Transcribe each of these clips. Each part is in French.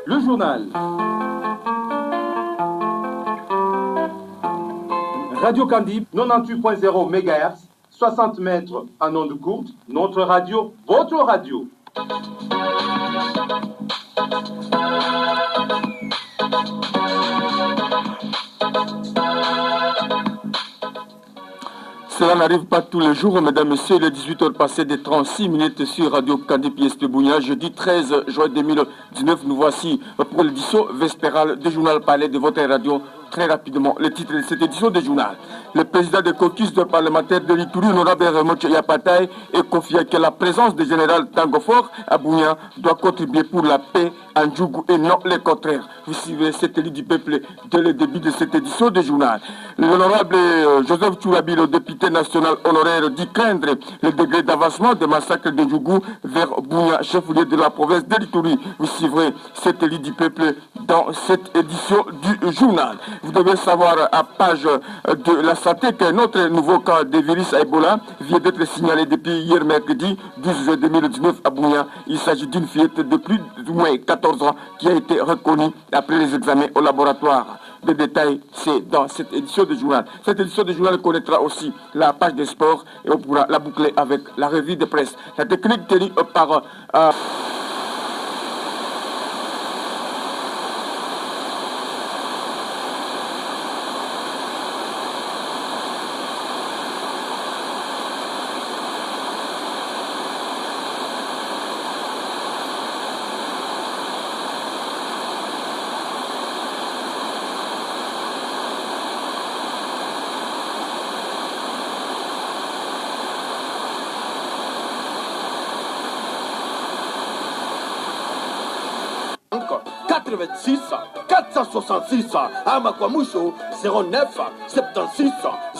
Le journal. Radio Candib, 98.0 MHz, 60 mètres en onde courte. Notre radio, votre radio. Cela n'arrive pas tous les jours, mesdames, messieurs. Il est 18h passé de 36 minutes sur Radio Candib Est Bounia. Jeudi 13 juin 2019, nous voici pour l'édition vespérale du journal Palais de votre radio. Très rapidement, le titre de cette édition du journal. Le président de caucus de parlementaire de l'Ituri, honorable Remoche Yapataï, est confié que la présence du général Tangofor à Bounia doit contribuer pour la paix en Djougou et non le contraire. Vous suivez cette élite du peuple dès le début de cette édition du journal. L'honorable Joseph Tchourabi, le député national honoraire, dit craindre le degré d'avancement des massacres de Djougou vers Bounia, chef-lieu de la province de l'Ituri. Vous suivrez cette élite du peuple dans cette édition du journal. Vous devez savoir à page de la santé qu'un autre nouveau cas de virus à Ebola vient d'être signalé depuis hier mercredi 12 juin 2019 à Bounia. Il s'agit d'une fillette de plus ou moins 14 ans qui a été reconnue après les examens au laboratoire. Les détails, c'est dans cette édition du journal. Cette édition du journal connaîtra aussi la page des sports et on pourra la boucler avec la revue de presse. La technique tenue par... Encore 86 466 ama kwa mwisho 09 76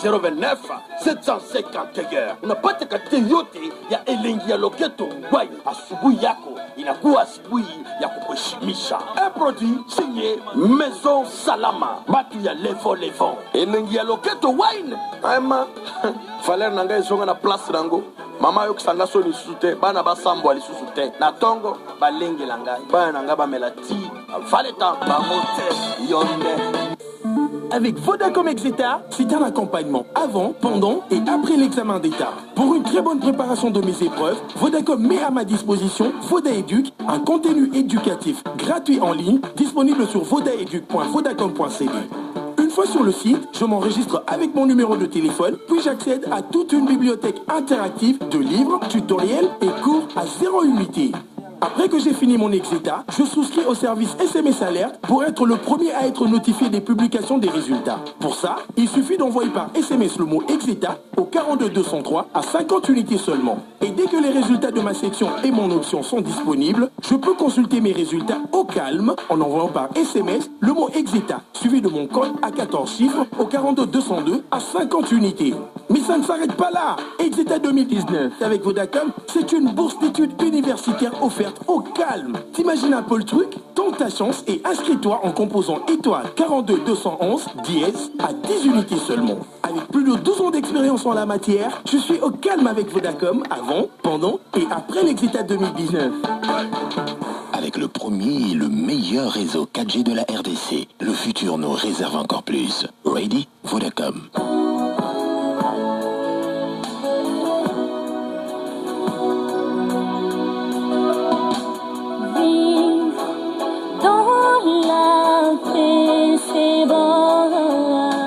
029 751. Unapata kati yote ya elengi ya Loketo Wine. Asubuhi yako inakuwa asubuhi ya kukuheshimisha. Un produit signé Maison Salama, batu ya Levo. Elengi ya Loketo Wine ama Valer nanga ezonga na place nango. Mama yo kisanga so ni sute bana basambo ali susute na tongo balenge langa bana nanga ba melati valeta ba mote yonde. Avec Vodacom Exeta, c'est un accompagnement avant, pendant et après l'examen d'État. Pour une très bonne préparation de mes épreuves, Vodacom met à ma disposition VodaEduc, un contenu éducatif gratuit en ligne disponible sur vodaeduc.vodacom.cd. Une fois sur le site, je m'enregistre avec mon numéro de téléphone, puis j'accède à toute une bibliothèque interactive de livres, tutoriels et cours à 0 unité. Après que j'ai fini mon Exeta, je souscris au service SMS Alert pour être le premier à être notifié des publications des résultats. Pour ça, il suffit d'envoyer par SMS le mot Exeta au 42 203 à 50 unités seulement. Et dès que les résultats de ma section et mon option sont disponibles, je peux consulter mes résultats au calme en envoyant par SMS le mot Exeta, suivi de mon code à 14 chiffres au 42 202 à 50 unités. Mais ça ne s'arrête pas là. Exeta 2019 avec Vodacom, c'est une bourse d'études universitaires offerte au calme. T'imagines un peu le truc? Tente ta chance et inscris-toi en composant étoile 42 211 dièse à 10 unités seulement. Avec plus de 12 ans d'expérience en la matière, je suis au calme avec Vodacom avant, pendant et après l'Exeta 2019. Avec le premier et le meilleur réseau 4G de la RDC, le futur nous réserve encore plus. Ready? Vodacom.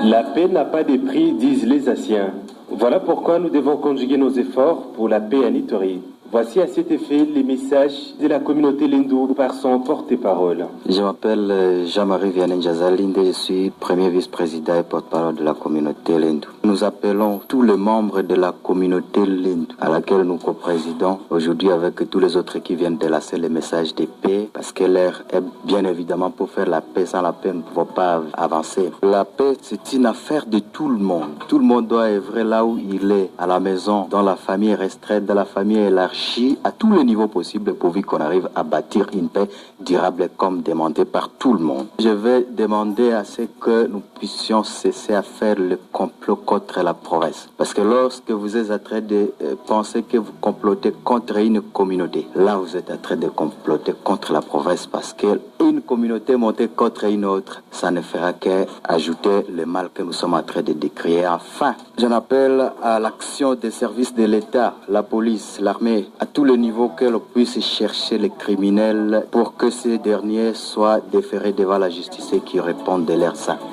La paix n'a pas de prix, disent les Asiens. Voilà pourquoi nous devons conjuguer nos efforts pour la paix en Ituri. Voici à cet effet les messages de la communauté Lindou par son porte-parole. Je m'appelle Jean-Marie Vianney Jazalinde, je suis premier vice-président et porte-parole de la communauté Lindou. Nous appelons tous les membres de la communauté Lindou, à laquelle nous co-présidons aujourd'hui avec tous les autres qui viennent de lancer le message de paix, parce que l'heure est bien évidemment pour faire la paix. Sans la paix, nous ne pouvons pas avancer. La paix, c'est une affaire de tout le monde. Tout le monde doit œuvrer là où il est, à la maison, dans la famille restreinte, dans la famille élargie, à tous les niveaux possibles pourvu qu'on arrive à bâtir une paix durable comme demandé par tout le monde. Je vais demander à ce que nous puissions cesser à faire le complot contre la province. Parce que lorsque vous êtes en train de penser que vous complotez contre une communauté, là vous êtes en train de comploter contre la province parce qu'elle une communauté montée contre une autre, ça ne fera qu'ajouter le mal que nous sommes en train de décrire. Enfin, j'en appelle à l'action des services de l'État, la police, l'armée, à tous les niveaux, que l'on puisse chercher les criminels pour que ces derniers soient déférés devant la justice et qui répondent de leurs actes.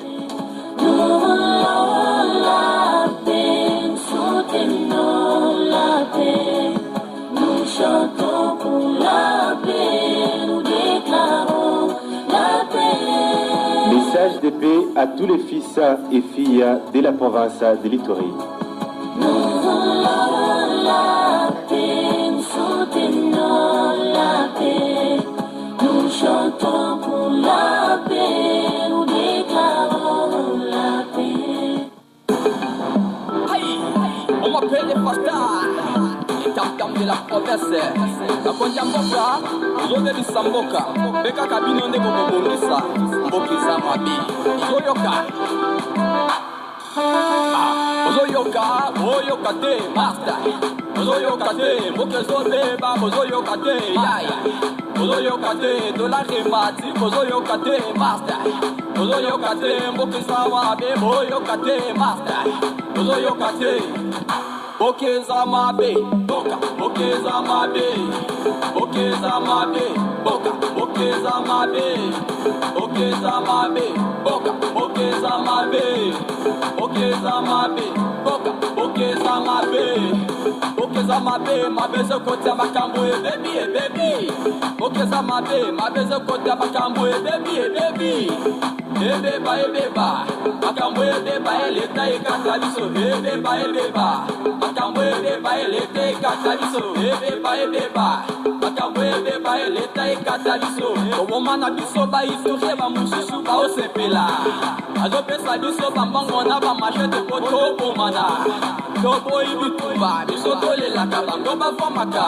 Nous chantons pour la paix, nous déclarons la paix. Message de paix à tous les fils et filles de la province de l'Ituri. Nous voulons la paix, nous soutenons la paix. Nous chantons pour la paix, nous déclarons la paix. On m'appelle les pastas. Tam de la province, la Konjamboka, Zone de Samboka, Beka Kabino de Bobomisa, Bokiza Mabi, Zoyoka. Ozoyoka, Oyokate, Master, Ozoyokate, Bokezobe, Babozoyokate, Yaya, Ozoyokate, Dolaremati, Ozoyokate, Master, Ozoyokate, Bokiza Mabi, Boyokate, Master, Ozoyokate. Bokeza mabe, boka, bokeza mabe, bokeza mabe, boka, bokeza mabe, bokeza mabe, boka, bokeza mabe, bokeza mabe, boka, bokeza mabe, bokeza mabe, mabeze kote makambo baby, bokeza mabe, mabeze kote makambo baby. Ebeba, makambo ebeba eleta ekata biso, ebeba, makambo ebeba eleta ekata biso, ebeba, makambo ebeba eleta ekata biso. Komoma na biso ba historie ba mususu ba osepela, azopesa biso bambongo na ba machete poto bomana, toboyi bitumba biso tolelaka bango bavamaka,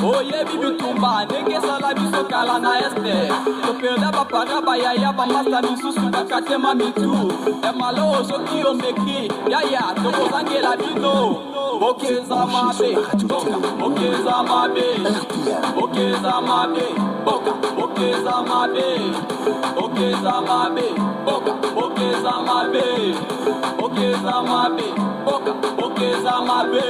oyebi bitumba ndenge esala biso kala na este, toperda bapara bayaya bamasa misusu bakatema mitu, emalo osoki omeki yaya tokozangela bino. Bokeza mabe, boka, bokeza mabe, bokeza mabe, boka, bokeza mabe, bokeza mabe, boka, bokeza mabe, bokeza mabe, boka, bokeza mabe.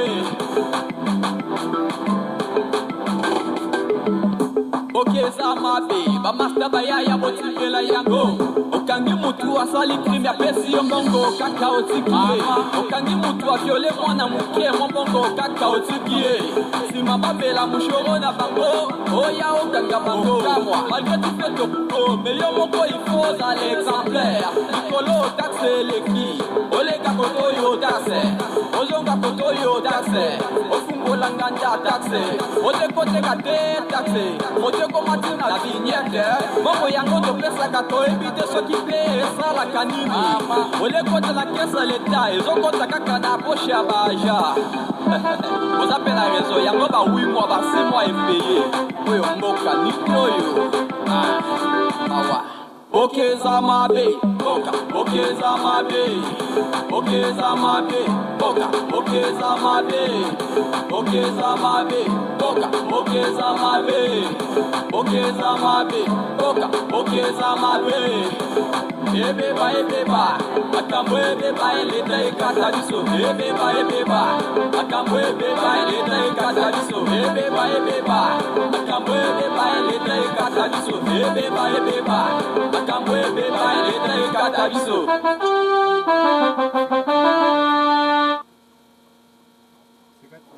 Bokeza mabe, bamasta bayaya botikela yango. Okangi mutu asali crime apesi yo mbongo kaka otikie. Okangi mutu aviole mwana muke mbongo kaka otikie. Sima babela mushoro na bango, oya okanga bango kamwa. Malgré tout fait to mais yo moko il faut à l'exemplaire. Nikolo taxe les filles, olega koto yo taxe. Ozonga koto yo taxe. Ofungola nganja taxe. Ote kote kate taxe. Ote komatina la vignette. Moko yango to pesa kato ebite so qui plaît ça la kanini. Ole kote la caisse à l'état. Ils ont compte kaka na poche ya baja. Vous appelez la raison, il y a pas 8 mois, 6 mois payé. Oui, on boka ni koyo. Bokeza mabe, boka, bokeza mabe, bokeza mabe, boka, bokeza mabe, bokeza mabe, boka, bokeza mabe, bokeza mabe, boka, bokeza mabe. Ebeba, makambo ebeba eleta ekata biso. Ebeba, makambo ebeba eleta ekata biso. Ebeba, makambo ebeba eleta ekata biso. Ebeba, makambo ebeba eleta ekata biso.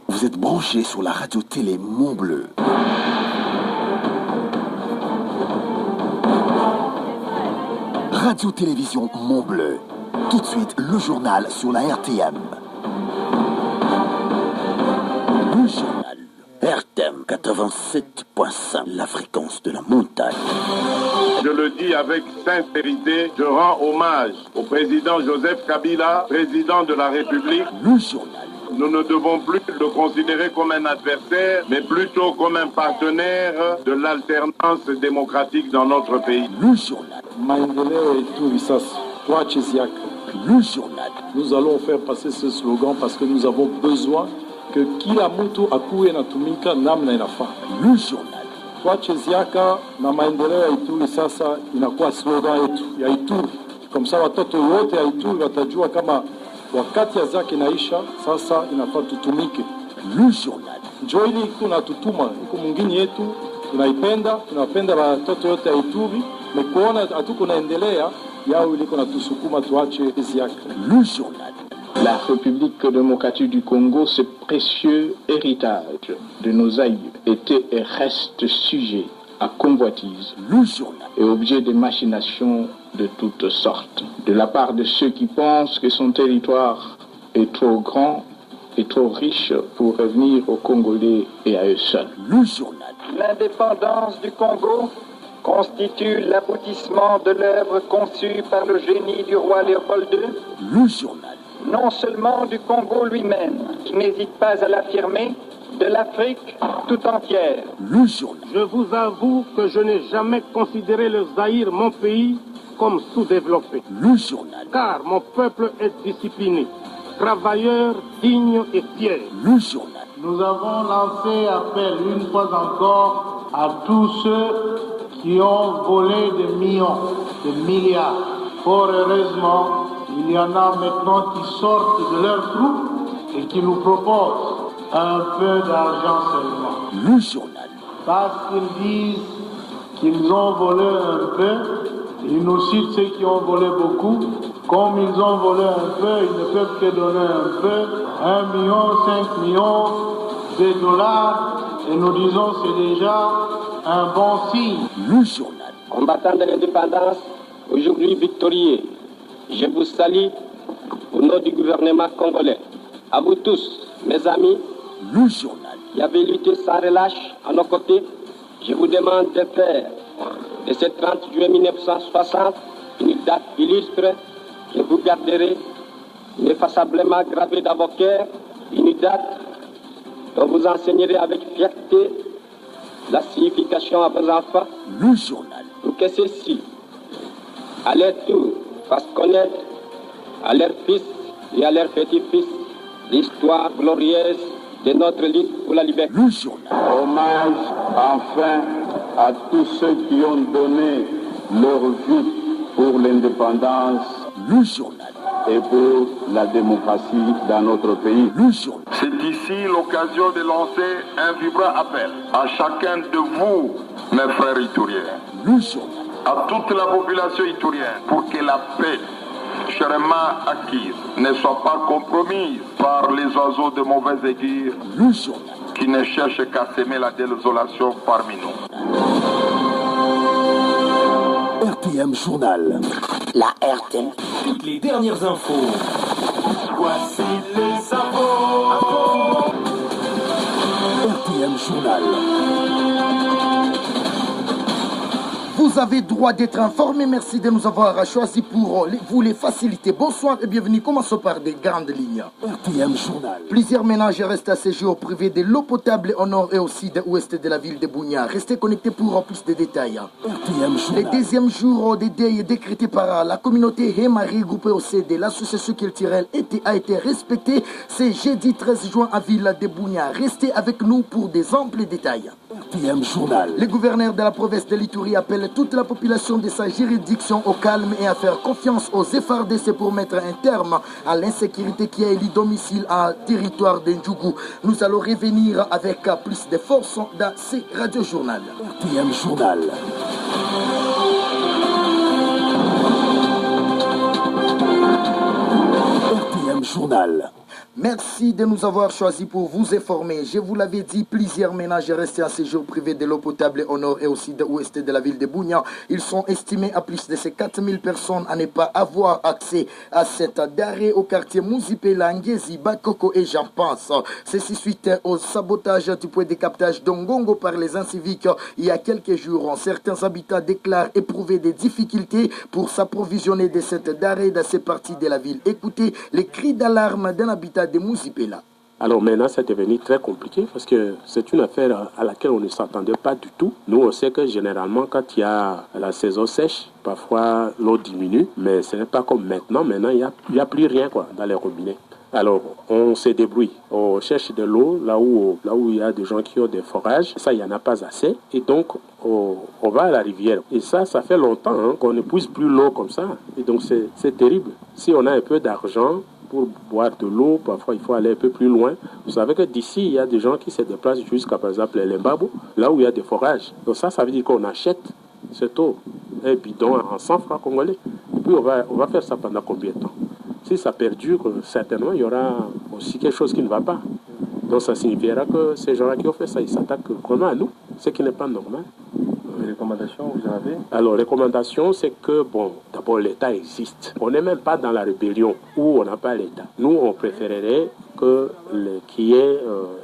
Vous êtes branchés sur la radio-télé Mont-Bleu. Radio-télévision Mont-Bleu. Tout de suite, le journal sur la RTM. Le journal RTM 87.5, la fréquence de la montagne. Je le dis avec sincérité, je rends hommage au président Joseph Kabila, président de la République. Le journal. Nous ne devons plus le considérer comme un adversaire, mais plutôt comme un partenaire de l'alternance démocratique dans notre pays. Le journal. Le journal. Nous allons faire passer ce slogan parce que nous avons besoin que Kila Mutu Akue Natumika Namna Inafa. Le journal. tuache ziaka na maendeleo ya Ituri sasa inakuwa slogan yetu ya Ituri. Kwa sababu watoto wote ya Ituri watajua kama wakati ya zake inaisha, sasa inafaa tutumike. Le journal. Njoo ili tunatutuma iko mwingine yetu tunapenda watoto wote ya Ituri, mekuona hatuko naendelea yao iliko natusukuma tuache ziaka. Le journal. La République démocratique du Congo, ce précieux héritage de nos aïeux, était et reste sujet à convoitise et objet de machinations de toutes sortes, de la part de ceux qui pensent que son territoire est trop grand et trop riche pour revenir aux Congolais et à eux seuls. Le journal. L'indépendance du Congo constitue l'aboutissement de l'œuvre conçue par le génie du roi Léopold II. Le journal. Non seulement du Congo lui-même, qui n'hésite pas à l'affirmer, de l'Afrique tout entière. Le journal. Je vous avoue que je n'ai jamais considéré le Zaïre, mon pays, comme sous-développé. Le journal. Car mon peuple est discipliné, travailleur, digne et fier. Le journal. Nous avons lancé appel une fois encore à tous ceux qui ont volé des millions, des milliards. Fort heureusement, il y en a maintenant qui sortent de leur trou et qui nous proposent un peu d'argent seulement. Le journal. Parce qu'ils disent qu'ils ont volé un peu, ils nous citent ceux qui ont volé beaucoup. Comme ils ont volé un peu, ils ne peuvent que donner un peu, 1 million, 5 millions de dollars. Et nous disons c'est déjà un bon signe. Le journal. Combattants de l'indépendance, aujourd'hui victorieux, je vous salue au nom du gouvernement congolais. À vous tous, mes amis, le journal, qui avez lutté sans relâche à nos côtés, je vous demande de faire de ce 30 juillet 1960 une date illustre que vous garderez ineffaçablement gravée dans vos cœurs, une date dont vous enseignerez avec fierté la signification à vos enfants. Le journal. Pour que ceux-ci, à leur tour, fassent connaître à leurs fils et à leurs petits-fils l'histoire glorieuse de notre lutte pour la liberté. Le journal. Hommage enfin à tous ceux qui ont donné leur vie pour l'indépendance. Le journal. Et pour la démocratie dans notre pays. Le journal. C'est ici l'occasion de lancer un vibrant appel à chacun de vous, mes frères ituriens. Le journal. À toute la population iturienne, pour que la paix chèrement acquise ne soit pas compromise par les oiseaux de mauvaise augure qui ne cherchent qu'à semer la désolation parmi nous. RTM Journal. La RTM. Toutes les dernières infos. Voici les infos. RTM Journal. Vous avez droit d'être informé. Merci de nous avoir choisi pour vous les faciliter. Bonsoir et bienvenue. Commençons par des grandes lignes. RTM Journal. Plusieurs ménages restent à séjour privé de l'eau potable au nord et au sud-ouest de la ville de Bunia. Restez connectés pour plus de détails. RTM Journal. Le deuxième jour des deuil décrété par la communauté Hemari regroupée au CD, l'association culturelle a été respectée ce jeudi 13 juin à ville de Bunia. Restez avec nous pour des amples détails. RTM Journal. Le gouverneur de la province de l'Ituri appelle toute la population de sa juridiction au calme et à faire confiance aux FARDC pour mettre un terme à l'insécurité qui a élu domicile à territoire de Ndjougou. Nous allons revenir avec plus de force dans ces radiojournaux. RTM Journal. RTM Journal. Merci de nous avoir choisis pour vous informer. Je vous l'avais dit, plusieurs ménages restés en séjour privé de l'eau potable au nord et au sud-ouest de la ville de Bunia. Ils sont estimés à plus de 4000 personnes à ne pas avoir accès à cet arrêt au quartier Mouzipela, Ngezi, Bakoko et j'en pense. Ceci suite au sabotage du point de captage d'Ongongo par les inciviques il y a quelques jours. Certains habitants déclarent éprouver des difficultés pour s'approvisionner de cet arrêt dans ces parties de la ville. Écoutez les cris d'alarme d'un habitat de Mouzipela. Alors maintenant, c'est devenu très compliqué parce que c'est une affaire à laquelle on ne s'attendait pas du tout. Nous, on sait que généralement, quand il y a la saison sèche, parfois l'eau diminue, mais ce n'est pas comme maintenant. Maintenant, il n'y a plus rien dans les robinets. Alors, on se débrouille. On cherche de l'eau là où il y a des gens qui ont des forages. Ça, il n'y en a pas assez. Et donc, on va à la rivière. Et ça fait longtemps qu'on ne puise plus l'eau comme ça. Et donc, c'est terrible. Si on a un peu d'argent pour boire de l'eau, parfois, il faut aller un peu plus loin. Vous savez que d'ici, il y a des gens qui se déplacent jusqu'à, par exemple, les Limbabo, là où il y a des forages. Donc ça veut dire qu'on achète cette eau, un bidon en 100 francs congolais. Et puis, on va faire ça pendant combien de temps? Si ça perdure, certainement, il y aura aussi quelque chose qui ne va pas. Donc ça signifiera que ces gens-là qui ont fait ça, ils s'attaquent vraiment à nous, ce qui n'est pas normal. Les recommandations, vous en avez? Alors, recommandations, c'est que, bon, d'abord, l'État existe. On n'est même pas dans la rébellion où on n'a pas l'État. Nous, on préférerait qu'il y ait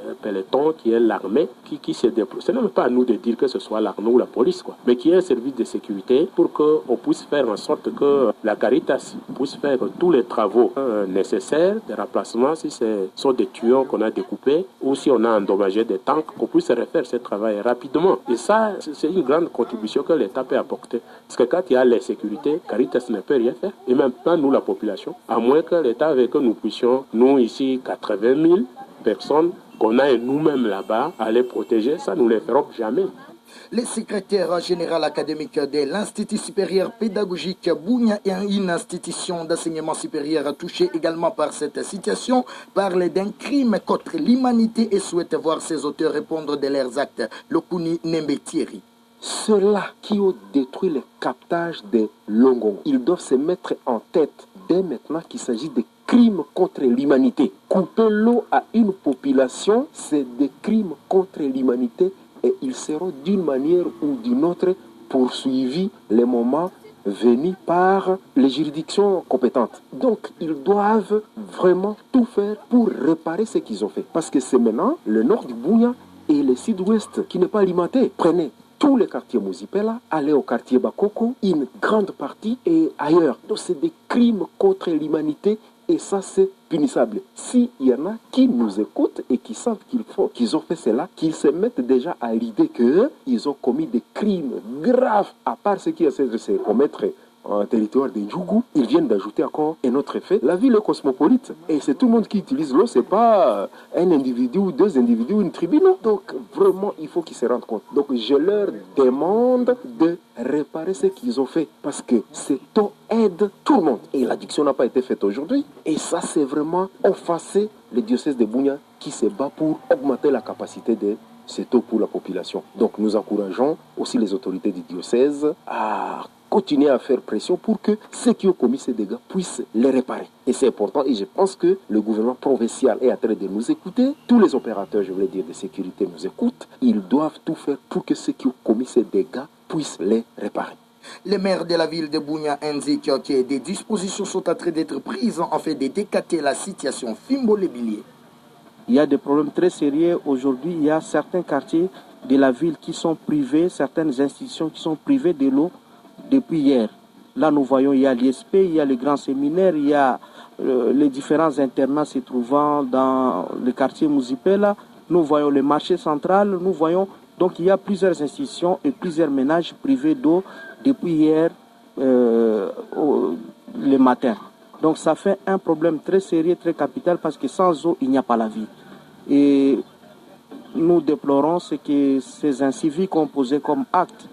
un peloton, qu'il y ait l'armée qui se déploie. Ce n'est même pas à nous de dire que ce soit l'armée ou la police, quoi. Mais qu'il y ait un service de sécurité pour qu'on puisse faire en sorte que la Caritas puisse faire tous les travaux nécessaires, des remplacements, si ce sont des tuyaux qu'on a découpés ou si on a endommagé des tanks, qu'on puisse refaire ce travail rapidement. Et ça, c'est une grande contribution que l'État peut apporter. Parce que quand il y a l'insécurité, Caritas ne peut rien faire. Et même pas nous, la population. À moins que l'État avec que nous puissions, nous ici, 80 000 personnes qu'on a nous-mêmes là-bas à les protéger, ça nous ne les ferons jamais. Le secrétaire général académique de l'Institut supérieur pédagogique Bunia est une institution d'enseignement supérieur touchée également par cette situation, parle d'un crime contre l'humanité et souhaite voir ses auteurs répondre de leurs actes. Lokuni Nembetieri. Ceux-là qui ont détruit le captage de Longongo, ils doivent se mettre en tête dès maintenant qu'il s'agit de crimes contre l'humanité. Couper l'eau à une population, c'est des crimes contre l'humanité et ils seront d'une manière ou d'une autre poursuivis les moments venus par les juridictions compétentes. Donc, ils doivent vraiment tout faire pour réparer ce qu'ils ont fait. Parce que c'est maintenant le nord du Bunia et le sud-ouest qui n'est pas alimenté. Prenez tous les quartiers Muzipela, allez au quartier Bakoko, une grande partie et ailleurs. Donc, c'est des crimes contre l'humanité. Et ça, c'est punissable. S'il y en a qui nous écoutent et qui savent qu'ils ont fait cela, qu'ils se mettent déjà à l'idée qu'ils ont commis des crimes graves, à part ce qui essaient de se commettre en territoire de Ndjougou, ils viennent d'ajouter encore un autre fait. La ville est cosmopolite et c'est tout le monde qui utilise l'eau, c'est pas un individu ou deux individus ou une tribu, non. Donc vraiment, il faut qu'ils se rendent compte. Donc je leur demande de réparer ce qu'ils ont fait parce que cette eau aide tout le monde. Et l'addiction n'a pas été faite aujourd'hui. Et ça, c'est vraiment effacer le diocèse de Bunia qui se bat pour augmenter la capacité de cette eau pour la population. Donc nous encourageons aussi les autorités du diocèse à continuer à faire pression pour que ceux qui ont commis ces dégâts puissent les réparer. Et c'est important et je pense que le gouvernement provincial est en train de nous écouter. Tous les opérateurs, je voulais dire, de sécurité nous écoutent. Ils doivent tout faire pour que ceux qui ont commis ces dégâts puissent les réparer. Le maire de la ville de Bunia indique que des dispositions sont en train d'être prises en fait de décater la situation Fimbo-Lébilier. Il y a des problèmes très sérieux aujourd'hui. Il y a certains quartiers de la ville qui sont privés, certaines institutions qui sont privées de l'eau depuis hier. Là, nous voyons, il y a l'ISP, il y a le grand séminaire, il y a les différents internats se trouvant dans le quartier Muzipela. Nous voyons le marché central, nous voyons... Donc, il y a plusieurs institutions et plusieurs ménages privés d'eau depuis hier le matin. Donc, ça fait un problème très sérieux, très capital, parce que sans eau, il n'y a pas la vie. Et nous déplorons ce que ces inciviques ont posé comme acte.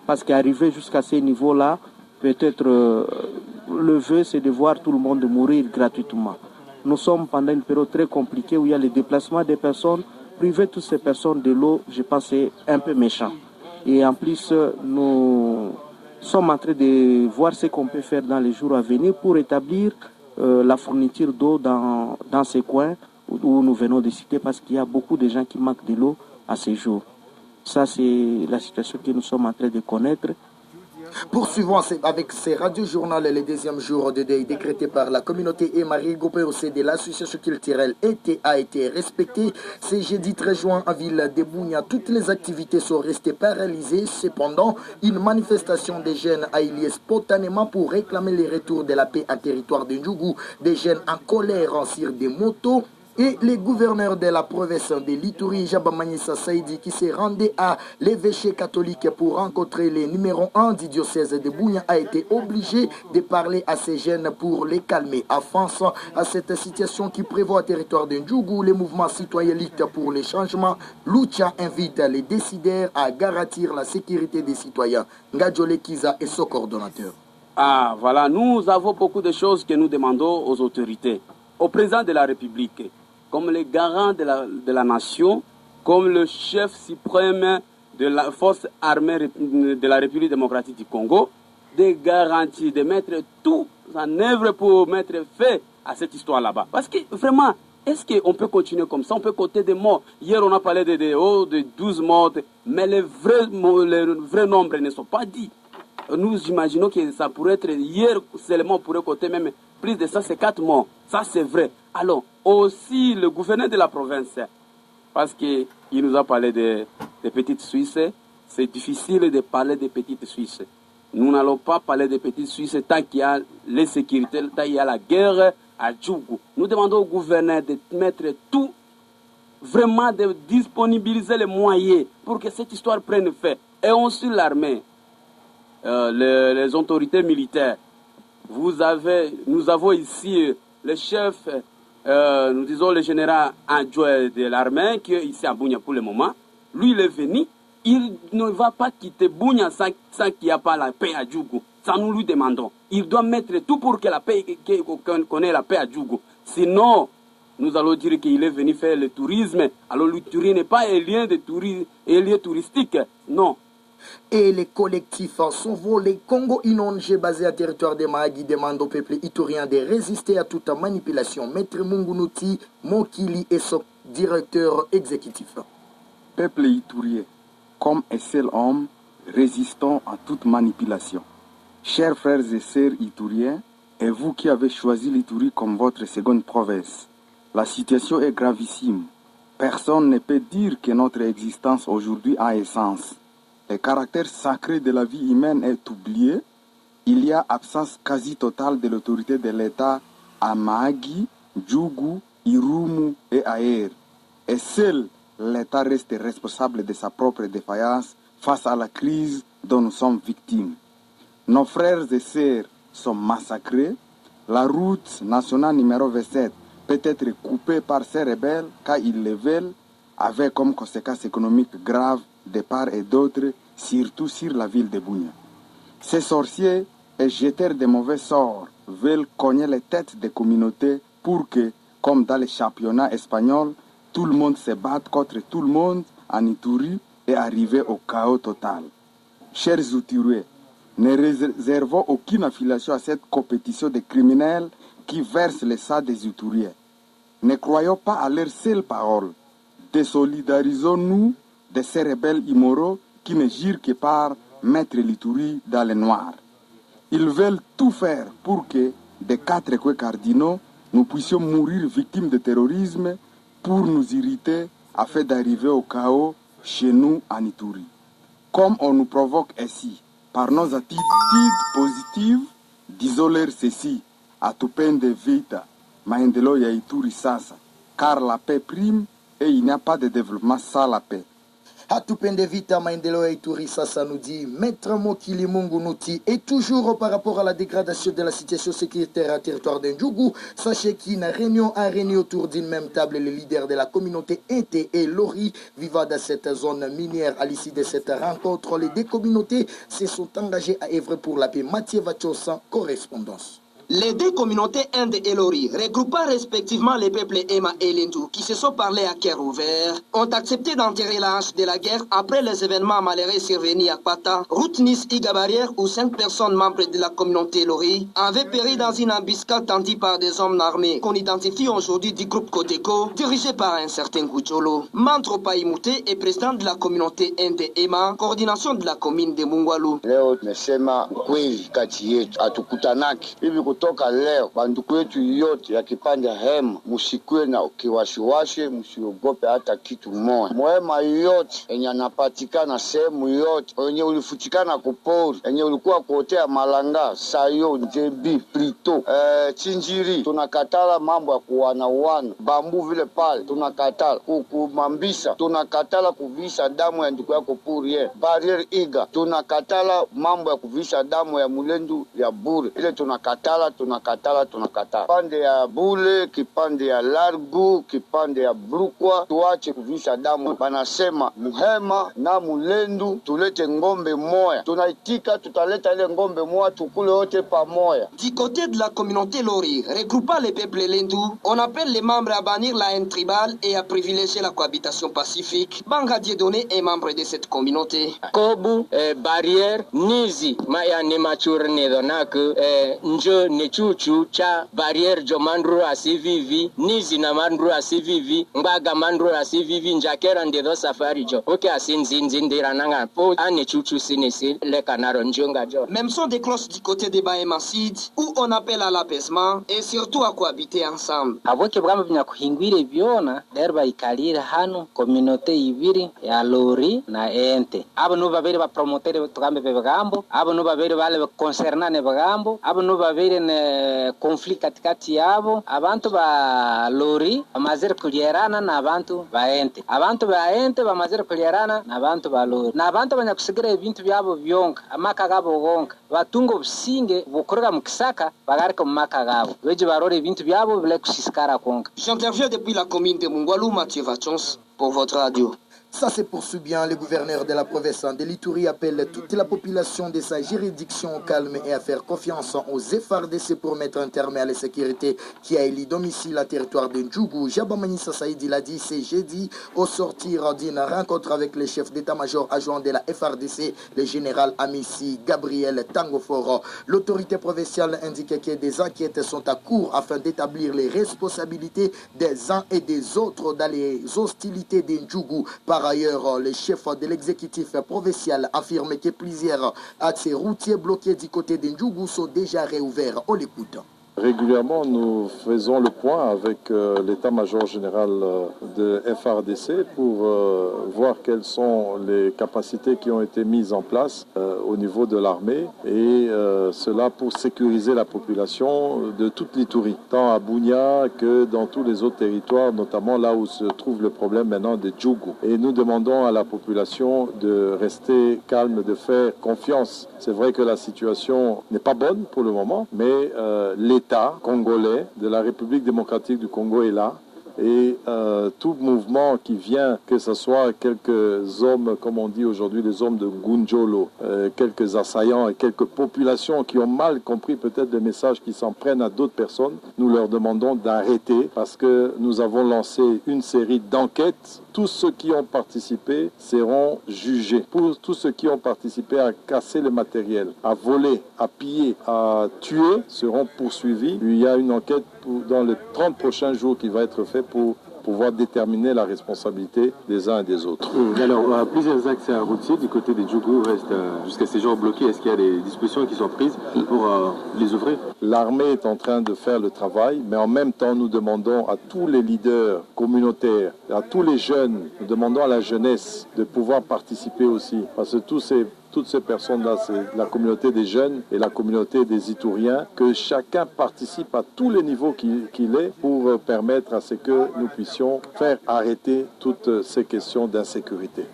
Parce qu'arriver jusqu'à ces niveaux-là, peut-être le vœu, c'est de voir tout le monde mourir gratuitement. Nous sommes pendant une période très compliquée où il y a le déplacement des personnes. Priver toutes ces personnes de l'eau, je pense, c'est un peu méchant. Et en plus, nous sommes en train de voir ce qu'on peut faire dans les jours à venir pour établir la fourniture d'eau dans ces coins où nous venons de citer, parce qu'il y a beaucoup de gens qui manquent de l'eau à ces jours. Ça, c'est la situation que nous sommes en train de connaître. Poursuivons avec ces radiojournaux le deuxième jour de deuil décrété par la communauté et Marie Gopé au sein de l'association culturelle a été respecté. Ce jeudi 13 juin en ville de Bunia, toutes les activités sont restées paralysées. Cependant, une manifestation des jeunes a eu lieu spontanément pour réclamer le retour de la paix en territoire de Ndjougou. Des jeunes en colère sur des motos Et les gouverneurs de la province de l'Ituri, Jabamanissa Saïdi, qui s'est rendu à l'évêché catholique pour rencontrer les numéros 1 du diocèse de Bunia, a été obligé de parler à ces jeunes pour les calmer. Face à cette situation qui prévoit au territoire de Ndjougou, les mouvements citoyens luttent pour les changements. Lucha invite les décideurs à garantir la sécurité des citoyens. Ngadjole Kiza est son coordonnateur. Ah, voilà, nous avons beaucoup de choses que nous demandons aux autorités, au président de la République, comme les garants de la nation, comme le chef suprême de la force armée de la République démocratique du Congo, de garantir, de mettre tout en œuvre pour mettre fin à cette histoire là-bas. Parce que vraiment, est-ce qu'on peut continuer comme ça? On peut compter des morts. Hier, on a parlé de 12 morts, mais les vrais nombres ne sont pas dits. Nous imaginons que ça pourrait être, hier seulement, on pourrait compter même plus de 154 morts. Ça, c'est vrai. Alors, aussi, le gouverneur de la province, parce qu'il nous a parlé des petites Suisses, c'est difficile de parler des petites Suisses. Nous n'allons pas parler des petites Suisses tant qu'il y a l'insécurité, tant qu'il y a la guerre à Djougou. Nous demandons au gouverneur de mettre tout, vraiment de disponibiliser les moyens pour que cette histoire prenne fin. Et aussi l'armée. Les autorités militaires. Nous avons ici le chef, nous disons le général adjoint de l'armée, qui est ici à Bunia pour le moment. Lui, il est venu. Il ne va pas quitter Bunia sans qu'il n'y ait pas la paix à Djougou. Ça, nous lui demandons. Il doit mettre tout pour que la paix, qu'on ait la paix à Djougou. Sinon, nous allons dire qu'il est venu faire le tourisme. Alors, l'Ituri n'est pas un lieu touristique. Non. Et les collectifs Sauvo-les Congo Inonge basés à territoire de Mahagi demandent au peuple iturien de résister à toute manipulation. Maître Mungunuti Mokili est son directeur exécutif. Peuple iturien, comme un seul homme, résistons à toute manipulation. Chers frères et sœurs ituriens, et vous qui avez choisi l'Ituri comme votre seconde province, la situation est gravissime. Personne ne peut dire que notre existence aujourd'hui a un sens. Le caractère sacré de la vie humaine est oublié. Il y a absence quasi totale de l'autorité de l'État à Mahagi, Djougou, Irumu et ailleurs. Et seul l'État reste responsable de sa propre défaillance face à la crise dont nous sommes victimes. Nos frères et sœurs sont massacrés. La route nationale numéro 27 peut être coupée par ces rebelles car ils le veulent, avec comme conséquence économique grave de part et d'autre, surtout sur la ville de Bunia. Ces sorciers et jeteurs de mauvais sorts veulent cogner les têtes des communautés pour que, comme dans les championnats espagnols, tout le monde se batte contre tout le monde en Ituri et arriver au chaos total. Chers Ituriens, ne réservons aucune affiliation à cette compétition de criminels qui versent le sang des Ituriens. Ne croyons pas à leurs seules paroles. Désolidarisons-nous de ces rebelles immoraux qui ne girent que par mettre l'Ituri dans le noir. Ils veulent tout faire pour que, des 4 coins cardinaux, nous puissions mourir victimes de terrorisme pour nous irriter afin d'arriver au chaos chez nous en Ituri. Comme on nous provoque ainsi, par nos attitudes positives, disons-leur ceci, à tout peine de vita, maendelo ya Ituri sasa, car la paix prime et il n'y a pas de développement sans la paix. Atupende Vita Maendelo Ituri, ça nous dit Maître Mokili Mungunuti. Et toujours par rapport à la dégradation de la situation sécuritaire à territoire de Ndjougou, sachez qu'une réunion a réuni autour d'une même table les leaders de la communauté Inté et Lori vivant dans cette zone minière. À l'issue de cette rencontre, les deux communautés se sont engagées à œuvrer pour la paix. Mathieu Vachosa, correspondance. Les deux communautés Inde et Lori, regroupant respectivement les peuples Ema et Lendu, qui se sont parlé à cœur ouvert, ont accepté d'enterrer la hache de la guerre après les événements malheureux survenus à Pata, route Nice-Igabarière, où 5 personnes membres de la communauté Lori avaient péri dans une embuscade tendue par des hommes armés qu'on identifie aujourd'hui du groupe Koteko, dirigé par un certain Goucholo. Mantro Paimouté est président de la communauté Inde Ema, coordination de la commune de Mungwalu. kutoka leo banduku yetu yote ya kipande hema, musikue na ukiwashiwashe, musiogope hata kitu moja. Mwema yote enye anapatikana sehemu yote, enye ulifutikana kupori, enye ulikuwa kuotea Malanga, Sayo, Njebi, Plito, Chinjiri, tunakatala mambo ya kuwana bambu vile pale, tunakatala kukumambisa, tunakatala kuvisha damu ya ndugu yako purie barriere iga, tunakatala mambo ya kuvisha damu ya mulendu ya bure, ile tunakatala. Kipande ya Bule, kipande ya Largu, kipande ya Brukwa, tuache kuvisha damu. Banasema Muhema na Mulendu tulete ngombe moya, tunaitika, tutaleta ile ngombe moya, tukule wote pamoja. Du côté de la communauté Lori, regroupant les peuples lendou, on appelle les membres à bannir la haine tribale et à privilégier la cohabitation pacifique. Banga Dieudonné est membre de cette communauté. Kobu barrière nizi maya ne mature ne donak njo ne chuchu cha barrière jo mandru asivivi nizi na mandru asivivi mbaga mandru asivivi njakera ndedo safari jo oke asinzinzi ndira nanga po ane chuchu sinisi le kanaro njonga jo. Même son des cloches du côté des Bahemacide où on appelle à l'apaisement et surtout à cohabiter ensemble. Aboke bwamba binya kuhingwire byona derba ikalira hano communauté ibiri ya Lori na Ente. Abo no babere ba promoter tukambe begambo, abo no babere bale concernane begambo, abo no babere ne conflit katikati yabo, abantu ba Lori bamaze kulierana na abantu ba Ente. Abantu ba Ente bamaze kulierana na abantu ba Lori. Na abantu banya kusigira ibintu byabo byonka, amaka gabo gonka. Batungo businge bukorera mu kisaka bagarika mu maka gabo. Weje barore ibintu byabo bile kusiskara konka. J'interviens depuis la commune de Mungwalu, Mathieu Vachons, pour votre radio. Ça se poursuit bien. Le gouverneur de la province de l'Ituri appelle toute la population de sa juridiction au calme et à faire confiance aux FARDC pour mettre un terme à la sécurité qui a élu domicile à territoire de Ndjougou. Jabamanissa Saïdi l'a dit ce jeudi au sortir d'une rencontre avec le chef d'état-major adjoint de la FARDC, le général Amissi Gabriel Tangoforo. L'autorité provinciale indique que des enquêtes sont à court afin d'établir les responsabilités des uns et des autres dans les hostilités de Ndjougou. Par ailleurs, le chef de l'exécutif provincial affirme que plusieurs axes routiers bloqués du côté de Ndjougou sont déjà réouverts. On l'écoute. Régulièrement, nous faisons le point avec l'état-major général de FARDC pour voir quelles sont les capacités qui ont été mises en place au niveau de l'armée et cela pour sécuriser la population de toute l'Ituri, tant à Bunia que dans tous les autres territoires, notamment là où se trouve le problème maintenant de Ndjougou. Et nous demandons à la population de rester calme, de faire confiance. C'est vrai que la situation n'est pas bonne pour le moment, mais l'État congolais de la République démocratique du Congo est là. Et tout mouvement qui vient, que ce soit quelques hommes, comme on dit aujourd'hui, les hommes de Ngunjolo, quelques assaillants et quelques populations qui ont mal compris peut-être le message qui s'en prennent à d'autres personnes, nous leur demandons d'arrêter parce que nous avons lancé une série d'enquêtes. Tous ceux qui ont participé seront jugés. Pour tous ceux qui ont participé à casser le matériel, à voler, à piller, à tuer, seront poursuivis. Il y a une enquête dans les 30 prochains jours qui va être faite pour pouvoir déterminer la responsabilité des uns et des autres. Alors, plusieurs axes routiers du côté des Ndjougou restent jusqu'à ces jours bloqués. Est-ce qu'il y a des dispositions qui sont prises pour les ouvrir? L'armée est en train de faire le travail, mais en même temps, nous demandons à tous les leaders communautaires, à tous les jeunes, nous demandons à la jeunesse de pouvoir participer aussi. Parce que toutes ces personnes-là, c'est la communauté des jeunes et la communauté des Ituriens, que chacun participe à tous les niveaux qu'il est pour permettre à ce que nous puissions faire arrêter toutes ces questions d'insécurité.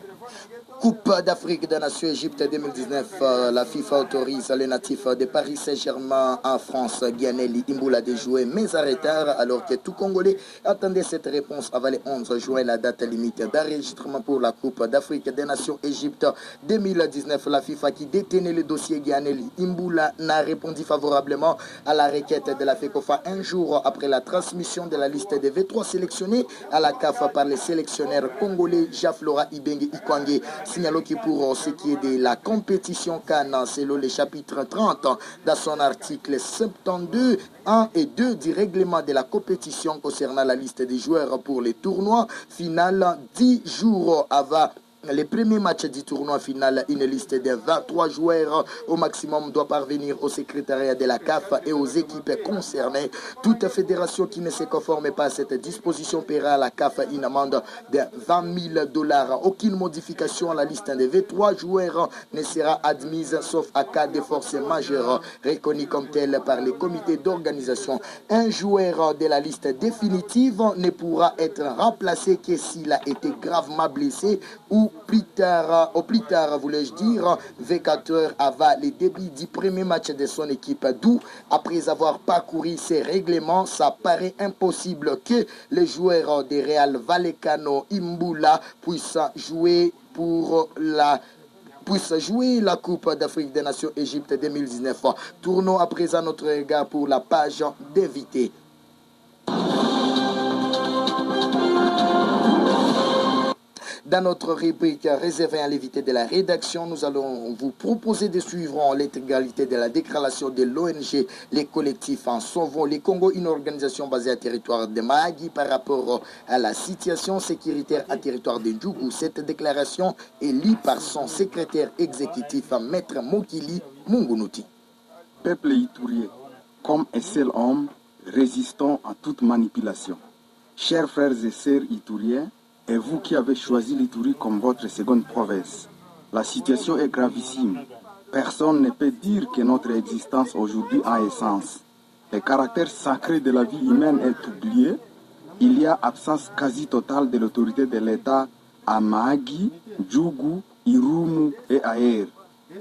Coupe d'Afrique des Nations Égypte 2019, la FIFA autorise les natifs de Paris Saint-Germain en France, Gianelli Imboula, de jouer mais à retard alors que tout Congolais attendait cette réponse avant le 11 juin, la date limite d'enregistrement pour la Coupe d'Afrique des Nations Égypte 2019. La FIFA qui détenait le dossier Gianelli Imboula n'a répondu favorablement à la requête de la FECOFA un jour après la transmission de la liste des V3 sélectionnés à la CAF par les sélectionneurs congolais Jaflora Ibenge Ikwange. Signalons que pour ce qui est de la compétition CAN, selon le chapitre 30 dans son article 72, 1 et 2 du règlement de la compétition concernant la liste des joueurs pour les tournois final 10 jours avant les premiers matchs du tournoi final. Une liste de 23 joueurs au maximum doit parvenir au secrétariat de la CAF et aux équipes concernées. Toute fédération qui ne se conforme pas à cette disposition paiera à la CAF une amende de $20,000. Aucune modification à la liste des 23 joueurs ne sera admise sauf à cas de force majeure reconnue comme telle par les comités d'organisation. Un joueur de la liste définitive ne pourra être remplacé que s'il a été gravement blessé ou plus tard, voulais-je dire, 24 heures avant le début du premier match de son équipe. D'où, après avoir parcouru ces règlements, ça paraît impossible que les joueurs de Real Vallecano Imbula puissent jouer la Coupe d'Afrique des Nations Égypte 2019. Tournons à présent notre regard pour la page d'invités. Dans notre rubrique réservée à l'invité de la rédaction, nous allons vous proposer de suivre l'intégralité de la déclaration de l'ONG Les Collectifs en Sauvons le Congo, une organisation basée à territoire de Mahagi par rapport à la situation sécuritaire à territoire de Ndjougou. Cette déclaration est lue par son secrétaire exécutif, Maître Mokili Mungunuti. Peuple itourien, comme un seul homme, résistant à toute manipulation. Chers frères et sœurs itouriens, et vous qui avez choisi l'Ituri comme votre seconde province, la situation est gravissime. Personne ne peut dire que notre existence aujourd'hui a un sens. Le caractère sacré de la vie humaine est oublié. Il y a absence quasi totale de l'autorité de l'État à Mahagi, Ndjougou, Irumu et ailleurs.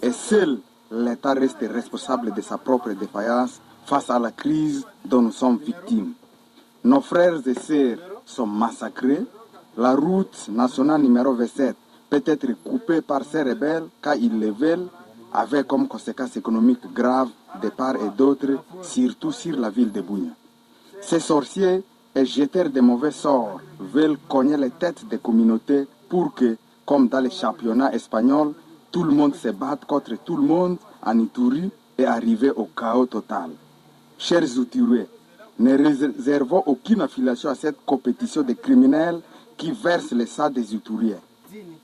Et seul l'État reste responsable de sa propre défaillance face à la crise dont nous sommes victimes. Nos frères et sœurs sont massacrés. La route nationale numéro 27 peut être coupée par ces rebelles car ils le veulent, avec comme conséquence économique grave de part et d'autre, surtout sur la ville de Bunia. Ces sorciers et jeteurs de mauvais sorts veulent cogner les têtes des communautés pour que, comme dans les championnats espagnols, tout le monde se batte contre tout le monde en Ituri et arriver au chaos total. Chers Ituriens, ne réservons aucune affiliation à cette compétition de criminels qui versent le sang des Ituriens.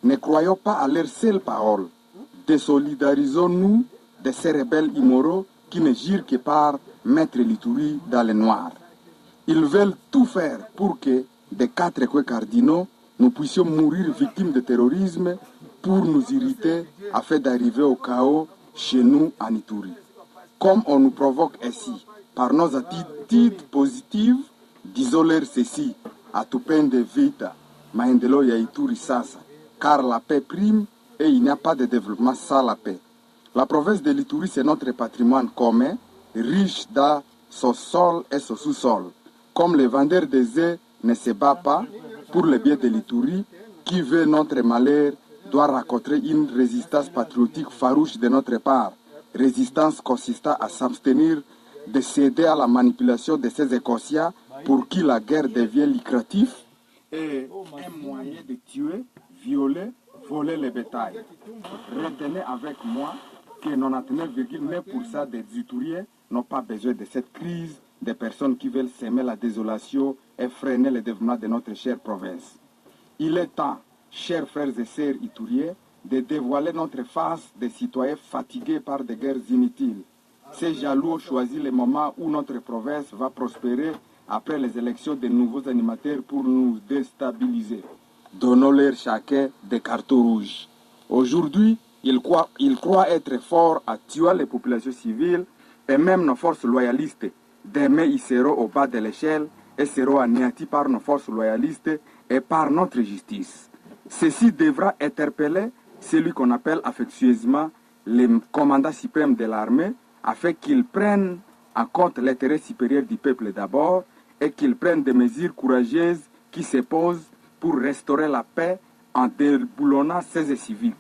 Ne croyons pas à leurs seules paroles. Désolidarisons-nous de ces rebelles immoraux qui ne girent que par mettre l'Ituri dans le noir. Ils veulent tout faire pour que, des 4 coins cardinaux, nous puissions mourir victimes de terrorisme pour nous irriter afin d'arriver au chaos chez nous en Ituri. Comme on nous provoque ainsi, par nos attitudes positives, disons-leur ceci, à tout peine de vita, maendelo ya Ituri sasa, car la paix prime et il n'y a pas de développement sans la paix. La province de l'Ituri, c'est notre patrimoine commun, riche dans son sol et son sous-sol. Comme le vendeur des œufs ne se bat pas pour le bien de l'Ituri, qui veut notre malheur doit rencontrer une résistance patriotique farouche de notre part. Résistance consistant à s'abstenir de céder à la manipulation de ces Écossiens pour qui la guerre devient lucrative et un moyen de tuer, violer, voler le bétail. Retenez avec moi que 99,9% des Ituriens n'ont pas besoin de cette crise des personnes qui veulent semer la désolation et freiner le développement de notre chère province. Il est temps, chers frères et sœurs Ituriens, de dévoiler notre face des citoyens fatigués par des guerres inutiles. Ces jaloux ont choisi le moment où notre province va prospérer après les élections de nouveaux animateurs pour nous déstabiliser. Donnons-leur chacun des cartons rouges. Aujourd'hui, ils croient être forts à tuer les populations civiles et même nos forces loyalistes. Demain, ils seront au bas de l'échelle et seront anéantis par nos forces loyalistes et par notre justice. Ceci devra interpeller celui qu'on appelle affectueusement le commandant suprême de l'armée afin qu'il prenne en compte l'intérêt supérieur du peuple d'abord et qu'il prenne des mesures courageuses qui se posent pour restaurer la paix en déboulonnant ces civiques.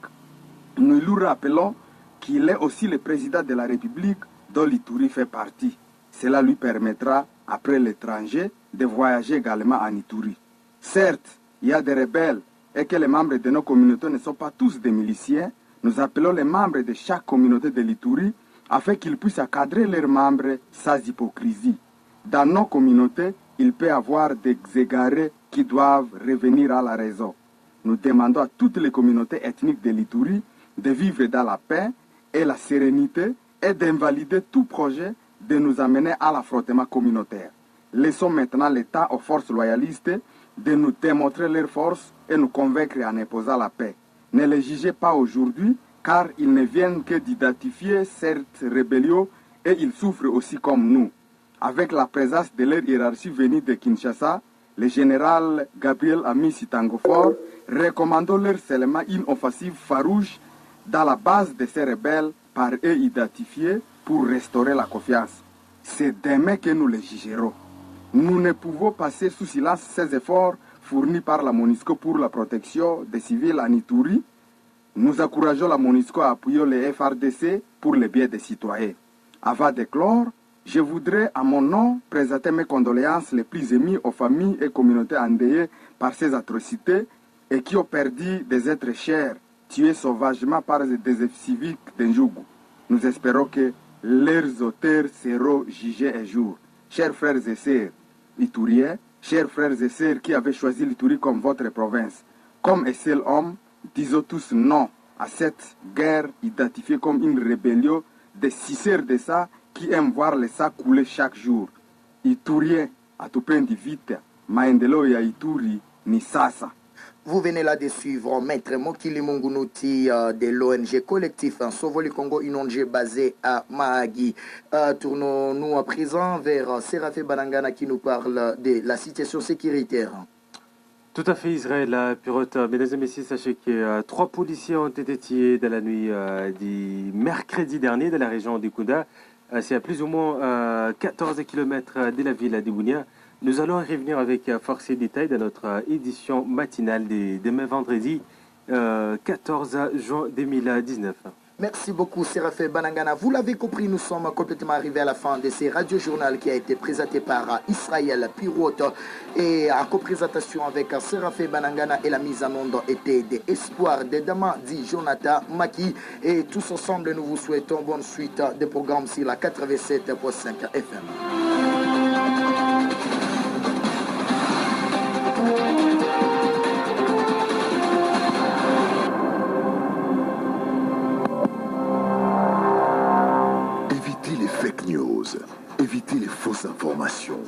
Nous lui rappelons qu'il est aussi le président de la République dont l'Ituri fait partie. Cela lui permettra, après l'étranger, de voyager également en Ituri. Certes, il y a des rebelles et que les membres de nos communautés ne sont pas tous des miliciens. Nous appelons les membres de chaque communauté de l'Ituri afin qu'ils puissent encadrer leurs membres sans hypocrisie. Dans nos communautés, il peut y avoir des égarés qui doivent revenir à la raison. nous demandons à toutes les communautés ethniques de l'Ituri de vivre dans la paix et la sérénité et d'invalider tout projet de nous amener à l'affrontement communautaire. Laissons maintenant l'État aux forces loyalistes de nous démontrer leur force et nous convaincre en imposant la paix. Ne les jugez pas aujourd'hui, car ils ne viennent que d'identifier cette rébellion et ils souffrent aussi comme nous. Avec la présence de leur hiérarchie venue de Kinshasa, le général Gabriel Amisi Tangofor recommandons leur seulement une offensive farouche dans la base de ces rebelles par eux identifiés pour restaurer la confiance. C'est demain que nous les jugerons. Nous ne pouvons passer sous silence ces efforts fournis par la MONUSCO pour la protection des civils en Ituri. Nous encourageons la MONUSCO à appuyer les FRDC pour le bien des citoyens. Avant de clore, je voudrais à mon nom présenter mes condoléances les plus émues aux familles et communautés endeuillées par ces atrocités et qui ont perdu des êtres chers, tués sauvagement par des civiques d'Njougou. Nous espérons que leurs auteurs seront jugés un jour. Chers frères et sœurs ituriens, chers frères et sœurs qui avez choisi l'Ituri comme votre province, comme un seul homme, disons tous non à cette guerre identifiée comme une rébellion des cisseurs de ça qui aiment voir le sang couler chaque jour. Iturien, atupendi vita, maendeleo ya Ituri ni sasa. Vous venez là de suivre Maître Mokili Mungunuti de l'ONG collectif Sauvons le Congo, une ONG basée à Mahagi. Tournons-nous à présent vers Séraphin Banangana qui nous parle de la situation sécuritaire. Tout à fait, Israël Pirote. Mesdames et messieurs, sachez que 3 policiers ont été tués dans la nuit du mercredi dernier dans la région du Kunda. C'est à plus ou moins 14 km de la ville de Bunia. Nous allons revenir avec force et détails dans notre édition matinale de demain vendredi 14 juin 2019. Merci beaucoup Séraphin Banangana. Vous l'avez compris, nous sommes complètement arrivés à la fin de ce radio-journal qui a été présenté par Israël Pirote et en co-présentation avec Séraphin Banangana et la mise en onde était d'Espoir de Dama, dit Jonathan Maki. Et tous ensemble, nous vous souhaitons bonne suite des programmes sur la 87.5 FM. Évitez les fake news, évitez les fausses informations.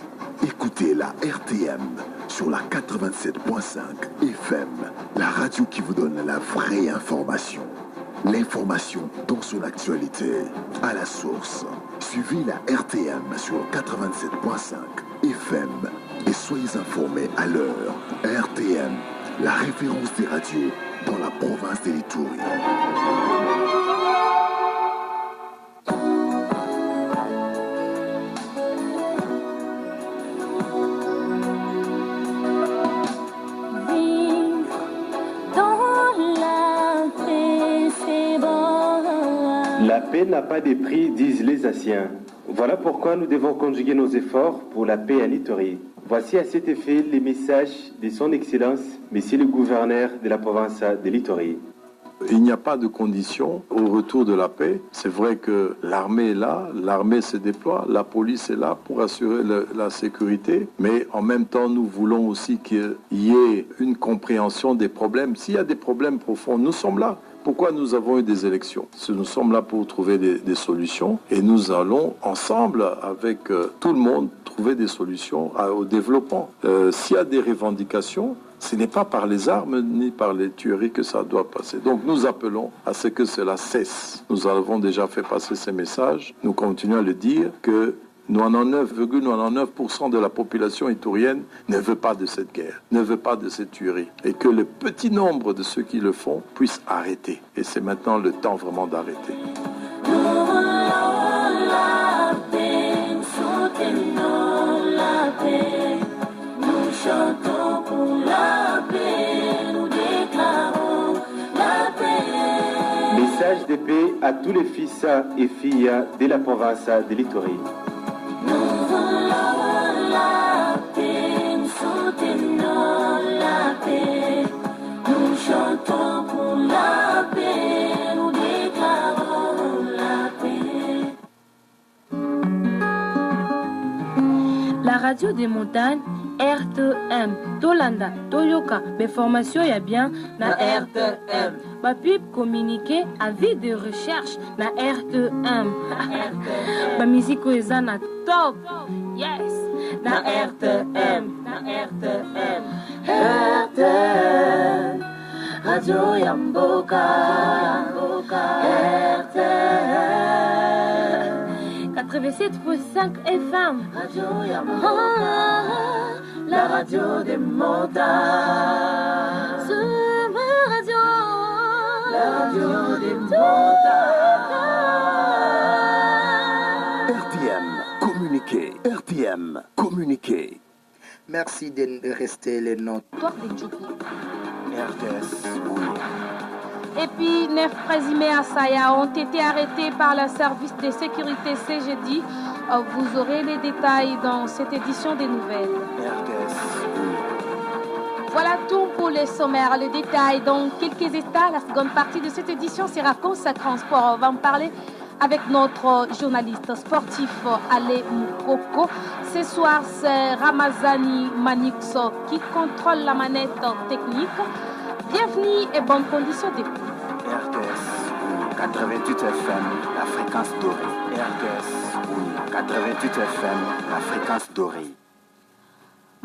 Écoutez la RTM sur la 87.5 FM, la radio qui vous donne la vraie information. L'information dans son actualité, à la source. Suivez la RTM sur 87.5 FM et soyez informés à l'heure. RTM, la référence des radios dans la province de l'Ituri. La paix n'a pas de prix, disent les Asiens. Voilà pourquoi nous devons conjuguer nos efforts pour la paix en Ituri. Voici à cet effet les messages de son Excellence, Monsieur le gouverneur de la province de l'Ituri. Il n'y a pas de condition au retour de la paix. C'est vrai que l'armée est là, l'armée se déploie, la police est là pour assurer la sécurité, mais en même temps, nous voulons aussi qu'il y ait une compréhension des problèmes. S'il y a des problèmes profonds, nous sommes là. Pourquoi nous avons eu des élections? Nous sommes là pour trouver des solutions et nous allons ensemble, avec tout le monde, trouver des solutions au développement. S'il y a des revendications, ce n'est pas par les armes ni par les tueries que ça doit passer. Donc nous appelons à ce que cela cesse. Nous avons déjà fait passer ces messages. Nous continuons à le dire que 99,99% de la population iturienne ne veut pas de cette guerre, ne veut pas de cette tuerie. Et que le petit nombre de ceux qui le font puissent arrêter. Et c'est maintenant le temps vraiment d'arrêter. Message de paix à tous les fils et filles de la province de l'Ituri. Nous chantons pour la paix, nous déclarons la paix. La radio des montagnes RTM. Tolanda, Toyoka, mes formations ya bien na RTM. Ma pub communiqué, avis de recherche na RTM. Ma musique eza na top. Yes, na RTM, na RTM. RTM. Radio Yamboka, RTM 87.5 FM. Radio Yamboka, la radio des montagnes. C'est ma radio, la radio des montagnes. RTM, communiquez. RTM, communiquez. Merci de rester les notes. RTS. Et puis, 9 présumés assaillants ont été arrêtés par le service de sécurité CGD. Vous aurez les détails dans cette édition des nouvelles. RTS. Voilà tout pour les sommaires. Les détails dans quelques instants. La seconde partie de cette édition sera consacrée en sport. On va en parler avec notre journaliste sportif Ale Moukoko. Ce soir, c'est Ramazani Manixo qui contrôle la manette technique. Bienvenue et bonne condition d'écoute. RTS 88 FM, la fréquence dorée. RTS 88 FM, la fréquence dorée.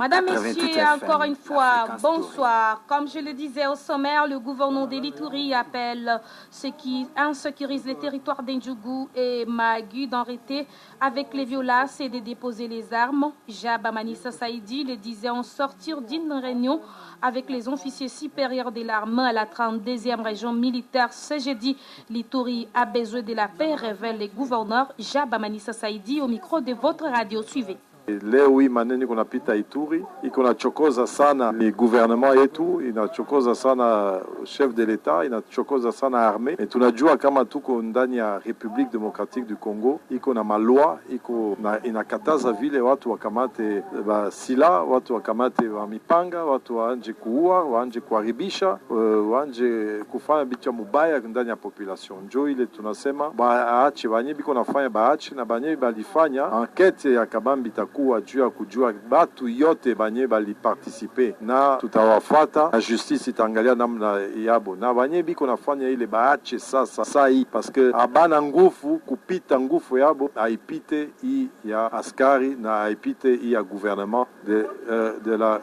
Madame, Messieurs, encore une fois, bonsoir. Comme je le disais au sommaire, le gouvernement de l'Ituri appelle ceux qui insécurisent les territoires d'Indjougou et Magu d'arrêter avec les violences et de déposer les armes. Jaba Manissa Saïdi le disait en sortir d'une réunion avec les officiers supérieurs de l'armée à la 32e région militaire. Ce jeudi, l'Ituri a besoin de la paix, révèle le gouverneur Jaba Manissa Saïdi au micro de votre radio. Suivez. Leo hii maneno kunapita Ituri iko nachokoza sana ni gouvernement yetu, inachokoza sana chef de l'etat, inachokoza sana armée. Et tunajua kama tuko ndani ya République démocratique du Congo, iko na malwa, iko na inakataza vile watu wakamate sila, watu wakamate wa mipanga, watu waanje kuua, waanje kuharibisha, waanje kufanya bicha mubaya ndani ya population. Njo ile tunasema baache banye biko nafanya baache na banye balifanya enquête ya kabambi takuwa juu ya kujua batu yote banye baliparticipe na tutawafata na justice itaangalia namna yabo na banye biko nafanya ile baache sasa sai parce que abana nguvu kupita nguvu yabo haipite hii ya askari na haipite hii ya gouvernement de la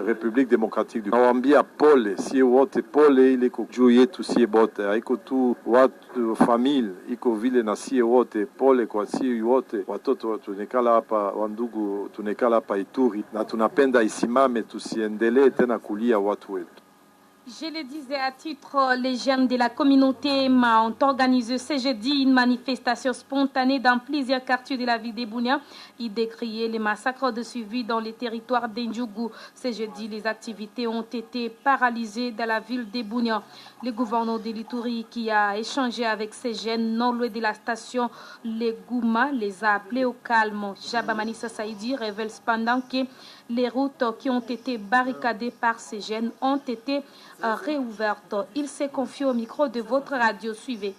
République démocratique du Congo. Nawambia pole sie wote, pole ile ko juu yetu sie bote, haiko tu watu family, iko vile na sie wote, pole kwa sie wote, watoto tunekala hapa, wandugu tunekala hapa Ituri na tunapenda isimame, tusiendelee tena kulia watu wetu. Je le disais à titre, les jeunes de la communauté ont organisé ce jeudi une manifestation spontanée dans plusieurs quartiers de la ville de Bunia. Ils décriaient les massacres de suivi dans les territoires d'Indjougou. Ce jeudi, les activités ont été paralysées dans la ville de Bunia. Le gouverneur de l'Ituri, qui a échangé avec ces jeunes non loin de la station Les Gouma, les a appelés au calme. Jaba Manissa Saïdi révèle cependant que les routes qui ont été barricadées par ces jeunes ont été réouvertes. Il s'est confié au micro de votre radio. Suivez.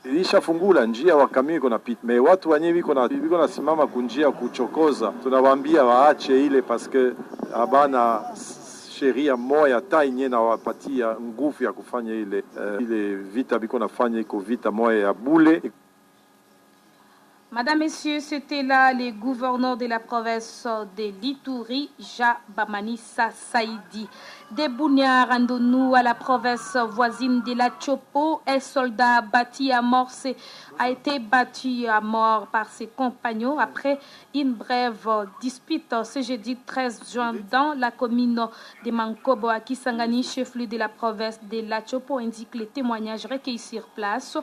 Ilishafungula njia wakamii iko napita, me watu wenyewe biko nasimama kunjia kuchokoza, tunawaambia waache ile paske abana sheria moya tainye na wapatia nguvu ya kufanya ile vita biko nafanya iko vita moya ya bule. Madame, Messieurs, c'était là les gouverneurs de la province de l'Ituri, Jaba Manissa Saïdi. De Bunia, rendons-nous à la province voisine de la Chopo. Un soldat battu à mort a été battu à mort par ses compagnons après une brève dispute ce jeudi 13 juin dans la commune de Mankobo à Kisangani, chef-lieu de la province de la Chopo, indique les témoignages recueillis sur place.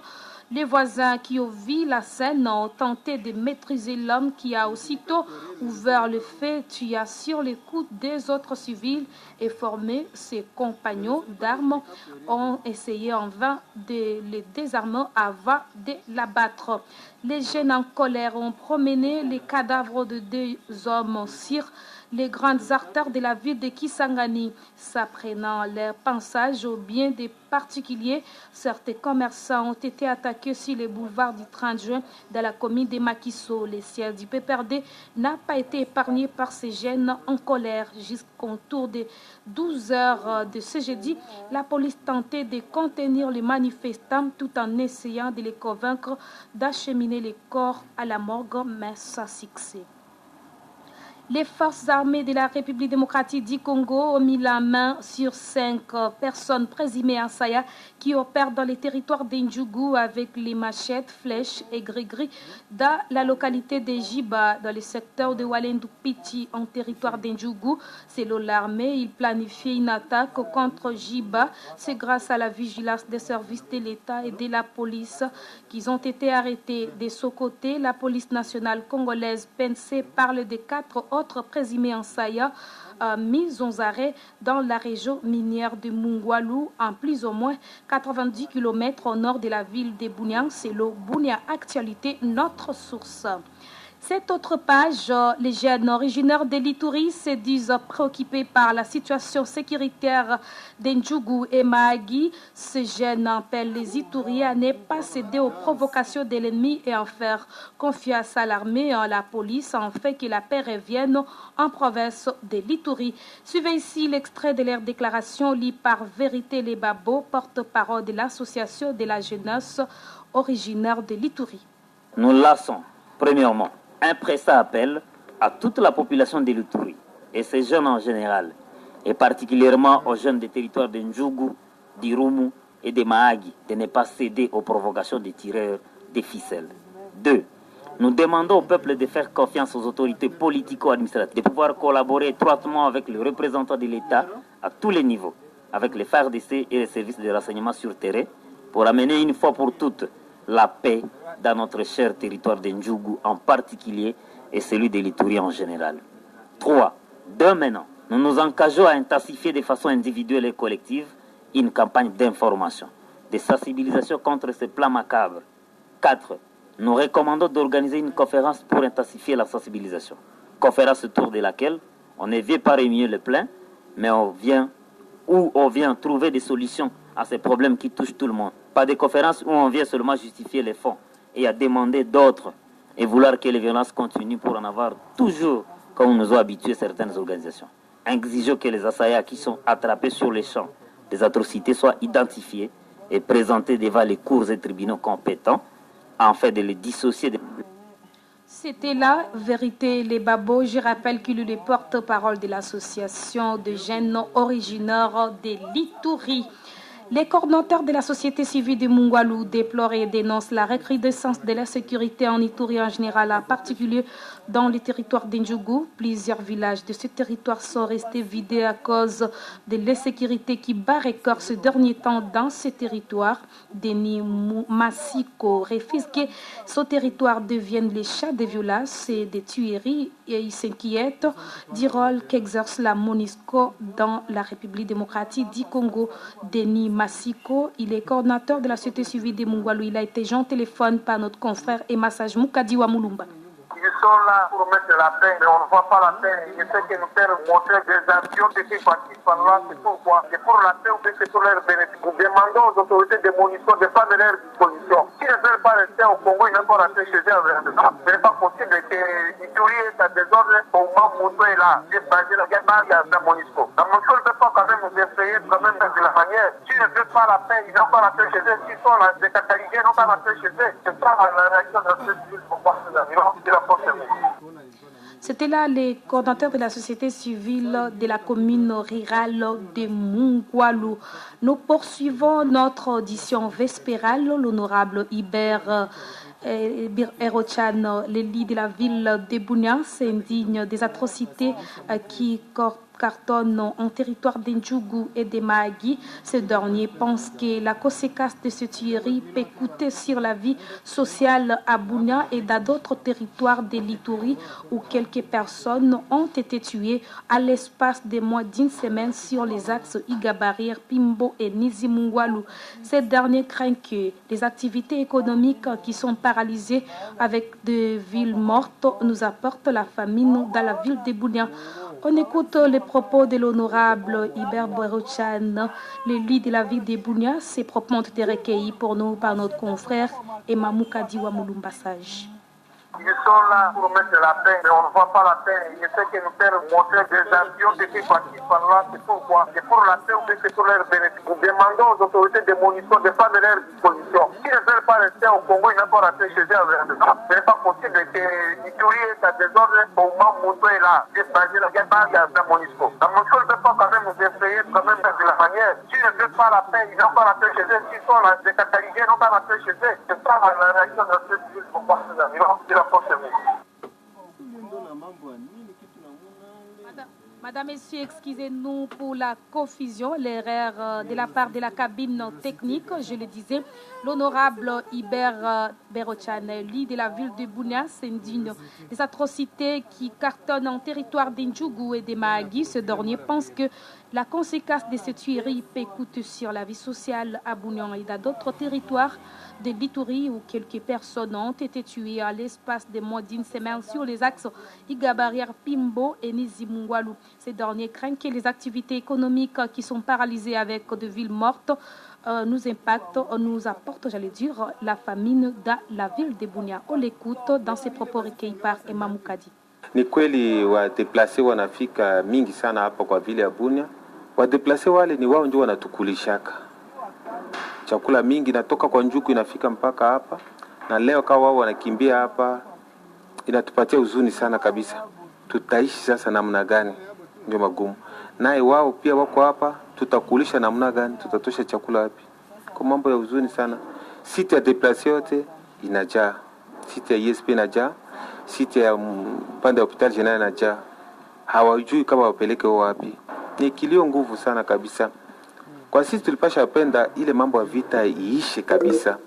Les voisins qui ont vu la scène ont tenté de maîtriser l'homme qui a aussitôt ouvert le feu, tué sur les coups des autres civils et formé ses compagnons d'armes. Ont essayé en vain de le désarmer avant de l'abattre. Les jeunes en colère ont promené les cadavres de 2 hommes sur les grandes artères de la ville de Kisangani. S'apprenant leur passage au bien des particuliers, certains commerçants ont été attaqués sur les boulevards du 30 juin dans la commune de Makiso. Le siège du PPRD n'a pas été épargné par ces jeunes en colère. Jusqu'au tour de 12 heures de ce jeudi, la police tentait de contenir les manifestants tout en essayant de les convaincre d'acheminer les corps à la morgue, mais sans succès. Les forces armées de la République démocratique du Congo ont mis la main sur 5 personnes présumées en Saya qui opèrent dans les territoires d'Indjougou avec les machettes, flèches et gris-gris dans la localité de Jiba, dans le secteur de Walendu-Piti, en territoire d'Indjougou. Selon l'armée, ils planifiaient une attaque contre Jiba. C'est grâce à la vigilance des services de l'État et de la police qu'ils ont été arrêtés. De son côté, la police nationale congolaise PNC parle de 4 autres présumés en Saya mis aux arrêts dans la région minière de Mungwalu, en plus ou moins 90 km au nord de la ville de Bunia. C'est le Bunia Actualité, notre source. Cette autre page, les jeunes originaires de l'Ituri se disent préoccupés par la situation sécuritaire d'Indjougou et Mahagi. Ces jeunes appellent les Ituriens à ne pas céder aux provocations de l'ennemi et en faire confiance à l'armée et à la police afin que la paix revienne en province de l'Ituri. Suivez ici l'extrait de leur déclaration lue par Vérité Les Babos, porte-parole de l'association de la jeunesse originaire de l'Ituri. Nous laissons, premièrement, un pressant appel à toute la population de l'Ituri et ces jeunes en général, et particulièrement aux jeunes des territoires de Ndjougou, d'Irumu et de Mahagi, de ne pas céder aux provocations des tireurs des ficelles. 2. Nous demandons au peuple de faire confiance aux autorités politico-administratives, de pouvoir collaborer étroitement avec les représentants de l'État à tous les niveaux, avec les FARDC et les services de renseignement sur terrain, pour amener une fois pour toutes la paix dans notre cher territoire de Ndjougou en particulier et celui de l'Ituri en général. 3. Dès maintenant, nous nous engageons à intensifier de façon individuelle et collective une campagne d'information, de sensibilisation contre ces plans macabres. 4. Nous recommandons d'organiser une conférence pour intensifier la sensibilisation. Conférence autour de laquelle on ne vient pas remuer le plein, mais on vient trouver des solutions à ces problèmes qui touchent tout le monde. Pas de conférence où on vient seulement justifier les fonds et à demander d'autres et vouloir que les violences continuent pour en avoir toujours, comme nous ont habitué certaines organisations. Exigeons que les assaillants qui sont attrapés sur les champs des atrocités soient identifiés et présentés devant les cours et tribunaux compétents afin de les dissocier des... C'était la Vérité Les Babos. Je rappelle qu'il est le porte-parole de l'association de jeunes originaires de l'Ituri. Les coordonnateurs de la société civile de Mungwalu déplorent et dénoncent la recrudescence de la sécurité en Ituri en général, en particulier dans le territoire d'Indjougou. Plusieurs villages de ce territoire sont restés vidés à cause de l'insécurité qui bat record ce dernier temps dans ce territoire. Denis Massiko refuse que ce territoire devienne le champ de violences et de tueries et il s'inquiète du rôle qu'exerce la MONUSCO dans la République démocratique du Congo. Denis Massiko, il est coordinateur de la société civile de Mungwalu. Il a été joint au téléphone par notre confrère Emma Sajmou Kadiwa Moulumba. Ils sont là pour mettre la paix, mais on ne voit pas la paix. Il fait que nous faire montrer des actions de ces partis là, c'est pourquoi. C'est pour la paix ou c'est pour leur bénéfice. Nous demandons aux autorités de MONUSCO de prendre leur disposition. S'ils ne veulent pas rester au Congo, ils ne peuvent pas rester chez eux. Ce n'est pas possible que l'Ituri est à désordre au moment où Moutou est là. J'ai basé la guerre à la MONUSCO. La MONUSCO ne peut pas quand même nous effrayer quand même de la manière. S'ils ne veulent pas la paix, ils n'ont pas la paix chez eux. S'ils sont là, décatarisés, ils n'ont pas la paix chez eux. C'est ça la réaction de la société civile pour voir ces avions. C'était là les coordonnateurs de la société civile de la commune rurale de Mungwalu. Nous poursuivons notre audition vespérale. L'honorable Iber Erochan, l'élu de la ville de Bunia, s'indigne des atrocités qui cartonne en territoire d'Indjougou et de Mahagi. Ce dernier pense que la conséquence de ce tuerie peut coûter sur la vie sociale à Bunia et dans d'autres territoires de l'Ituri où quelques personnes ont été tuées à l'espace de moins d'une semaine sur les axes Igabarir, Pimbo et Nizimungwalu. Ce dernier craint que les activités économiques qui sont paralysées avec des villes mortes nous apportent la famine dans la ville de Bunia. On écoute les propos de l'honorable Ibert Berochan, l'élu de la ville de Bunia. Ces propos ont été recueillis pour nous par notre confrère Emamou Kadiwa Moulumbassage. Ils sont là pour mettre la paix, mais on ne voit pas la paix. Il essaie de nous faire montrer des avions de qui participent là. C'est pourquoi. C'est pour la paix ou c'est pour leur bénéfice. Nous demandons aux autorités de MONUSCO de prendre leur disposition. S'ils ne veulent pas rester au Congo, ils n'ont pas resté chez eux. Ce n'est pas possible que Ituri est à désordre au moment où Mouto est là. C'est basé la guerre à la MONUSCO. La MONUSCO ne peut pas quand même nous effrayer quand même de la manière. S'ils ne veulent pas la paix, ils n'ont pas la paix chez eux. S'ils sont là, décatarisés, ils n'ont pas la paix chez eux. C'est ça la réaction de la société civile pour voir ces avions. Madame, Messieurs, excusez-nous pour la confusion, l'erreur de la part de la cabine technique. Je le disais, l'honorable Ibert Berochan, l'élu de la ville de Bunia, s'indigne des atrocités qui cartonnent en territoire d'Indjougou et de Mahagi. Ce dernier pense que la conséquence de ces tueries peut coûter sur la vie sociale à Bunia et dans d'autres territoires de l'Ituri où quelques personnes ont été tuées à l'espace de moins d'une semaine sur les axes Igabarière, Pimbo et Nizimungwalu. Ces derniers craignent que les activités économiques qui sont paralysées avec de villes mortes nous impactent, nous apportent, la famine dans la ville de Bunia. On l'écoute dans ses propos recueillis par Emma Mukadi. Ni kweli wadeplase wanafika mingi sana hapa kwa vile ya Bunia. Wadeplase wale ni wao ndio wanatukulishaka chakula mingi natoka kwa Njuku inafika mpaka hapa, na leo kama wao wanakimbia hapa inatupatia huzuni sana kabisa. Tutaishi sasa namna gani? Ndio magumu. Naye wao pia wako hapa, tutakulisha namna gani? Tutatosha chakula wapi? Kwa mambo ya huzuni sana. Site ya deplace yote inajaa. Site ya ISP inajaa. Site ya pande ya hospitali general inajaa. Hawajui kama wapeleke wapi. Ni kilio nguvu sana kabisa. Kwa sisi tulipasha penda ile mambo ya vita iishe kabisa.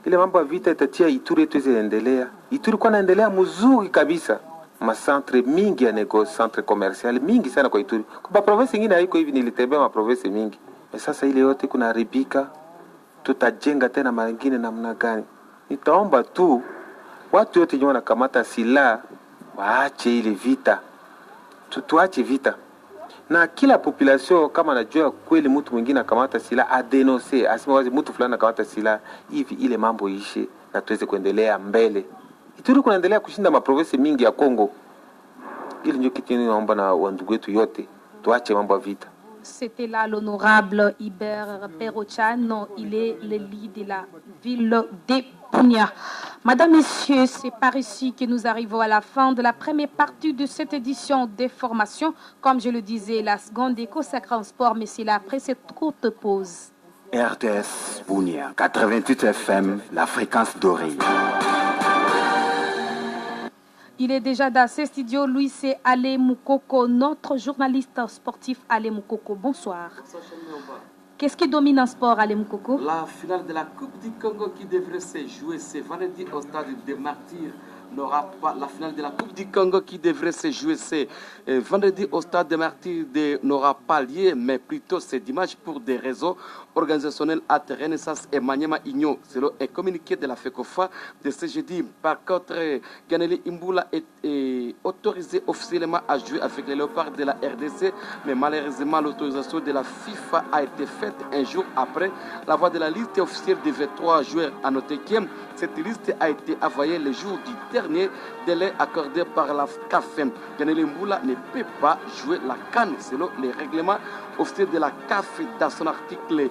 Ile mambo ya vita itatia Ituri yetu iendelea. Ituri kwa naendelea mzuri kabisa. Macentre mingi ya negoce, centre commercial mingi sana kwa Ituri. Kwa province nyingine haiko hivi, nilitembea ma province mingi. Sasa ile yote kuna haribika. Tutajenga tena mengine namna gani? Nitaomba tu watu wote wenye wanakamata silaha waache ile vita. Tuache vita. Na kila population kama najua kweli mtu mwingine akamata silaha adenonce, asema wazi mtu fulani akamata silaha hivi, ile mambo ishe na tuweze kuendelea mbele. Ituri kunaendelea kushinda maprovince mingi ya Kongo. Ili ndio kitu naomba na wandugu wetu yote tuache mambo ya vita. C'était là l'honorable Ibert Berochan, il est l'élu de la ville de Bunia. Madame, Messieurs, c'est par ici que nous arrivons à la fin de la première partie de cette édition des formations. Comme je le disais, la seconde est consacrée en sport, mais c'est là après cette courte pause. RTS Bunia, 88 FM, la fréquence dorée. Il est déjà dans ce studio, lui c'est Ale Moukoko, notre journaliste sportif Ale Moukoko. Bonsoir. Qu'est-ce qui domine en sport, Ale Moukoko? La finale de la Coupe du Congo qui devrait se jouer ce vendredi au stade des Martyrs n'aura pas. La finale de la Coupe du Congo qui devrait se jouer ce vendredi au stade des Martyrs n'aura pas lieu, mais plutôt c'est dimanche pour des raisons organisationnelles à Renaissance et Maniema Igno. C'est le communiqué de la FECOFA de ce jeudi. Par contre, Ganeli Imboula est autorisé officiellement à jouer avec les Léopards de la RDC, mais malheureusement l'autorisation de la FIFA a été faite un jour après la voix de la liste officielle des 23 joueurs. À noter que cette liste a été envoyée le jour du dernier délai accordé par la CAF. Ganeli Imboula ne peut pas jouer la CAN selon les règlements officiels de la CAF dans son article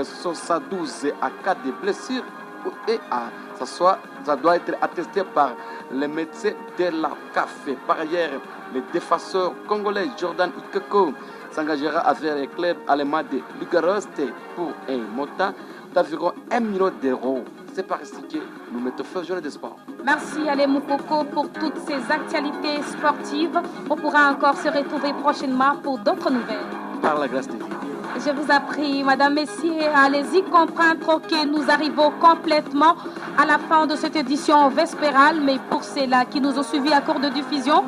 72 à cas de blessure et ça doit être attesté par les médecins de la CAF. Par ailleurs, le défenseur congolais Jordan Ikeko s'engagera avec le club allemand de Lugarost pour un montant d'environ 1 million d'euros. C'est par ici que nous mettons fin à journée de sport. Merci Ale Moukoko pour toutes ces actualités sportives. On pourra encore se retrouver prochainement pour d'autres nouvelles. Par la grâce de Dieu. Je vous en prie, Madame, Messieurs, allez-y comprendre que nous arrivons complètement à la fin de cette édition vespérale, mais pour ceux-là qui nous ont suivis à cours de diffusion,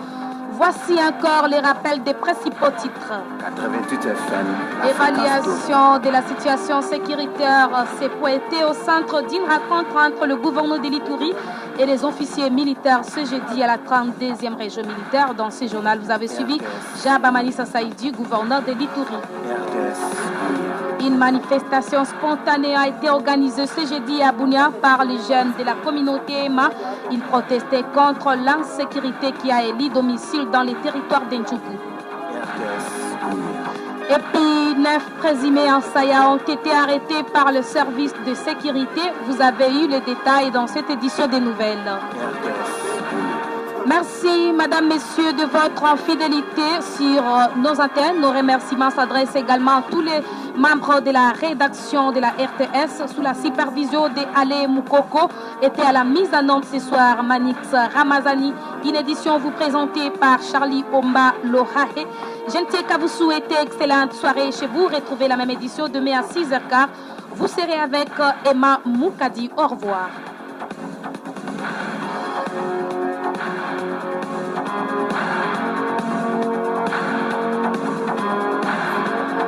Voici encore les rappels des principaux titres. 88 FM. Évaluation de la situation sécuritaire s'est pointée au centre d'une rencontre entre le gouverneur de l'Ituri et les officiers militaires ce jeudi à la 32e région militaire. Dans ce journal, vous avez suivi Jean Bamani Sasaidi, gouverneur de l'Ituri. Une manifestation spontanée a été organisée ce jeudi à Bunia par les jeunes de la communauté EMA. Ils protestaient contre l'insécurité qui a élu domicile dans les territoires d'Endjougou. Et puis, 9 présumés en Saya ont été arrêtés par le service de sécurité. Vous avez eu les détails dans cette édition des nouvelles. Merci, Madame, Messieurs, de votre fidélité sur nos antennes. Nos remerciements s'adressent également à tous les membres de la rédaction de la RTS sous la supervision de Ale Moukoko. Était à la mise en onde ce soir Manix Ramazani. Une édition vous présentée par Charlie Omba Lohahe. Je ne tiens qu'à vous souhaiter excellente soirée chez vous. Retrouvez la même édition demain à 6h15. Vous serez avec Emma Moukadi. Au revoir.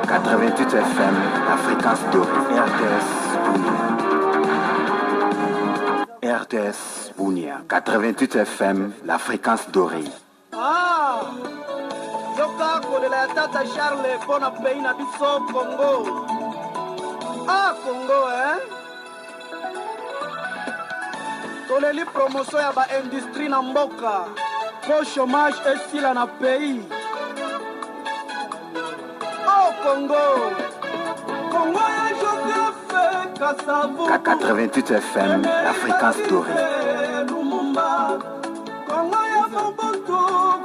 « 88 FM, la fréquence dorée. RTS Bunia. 88 FM, la fréquence dorée. Ah, Yokako de la Tata Charles, bon appétit na biso Congo. Ah, Congo, hein? Toleli promotion ya ba industrie na mboka. Po chômage esila na pays. Congo, Congo ya Joseph Kasavu. 88 FM, la fréquence dorée. Lumumba, Congo ya Mobutu,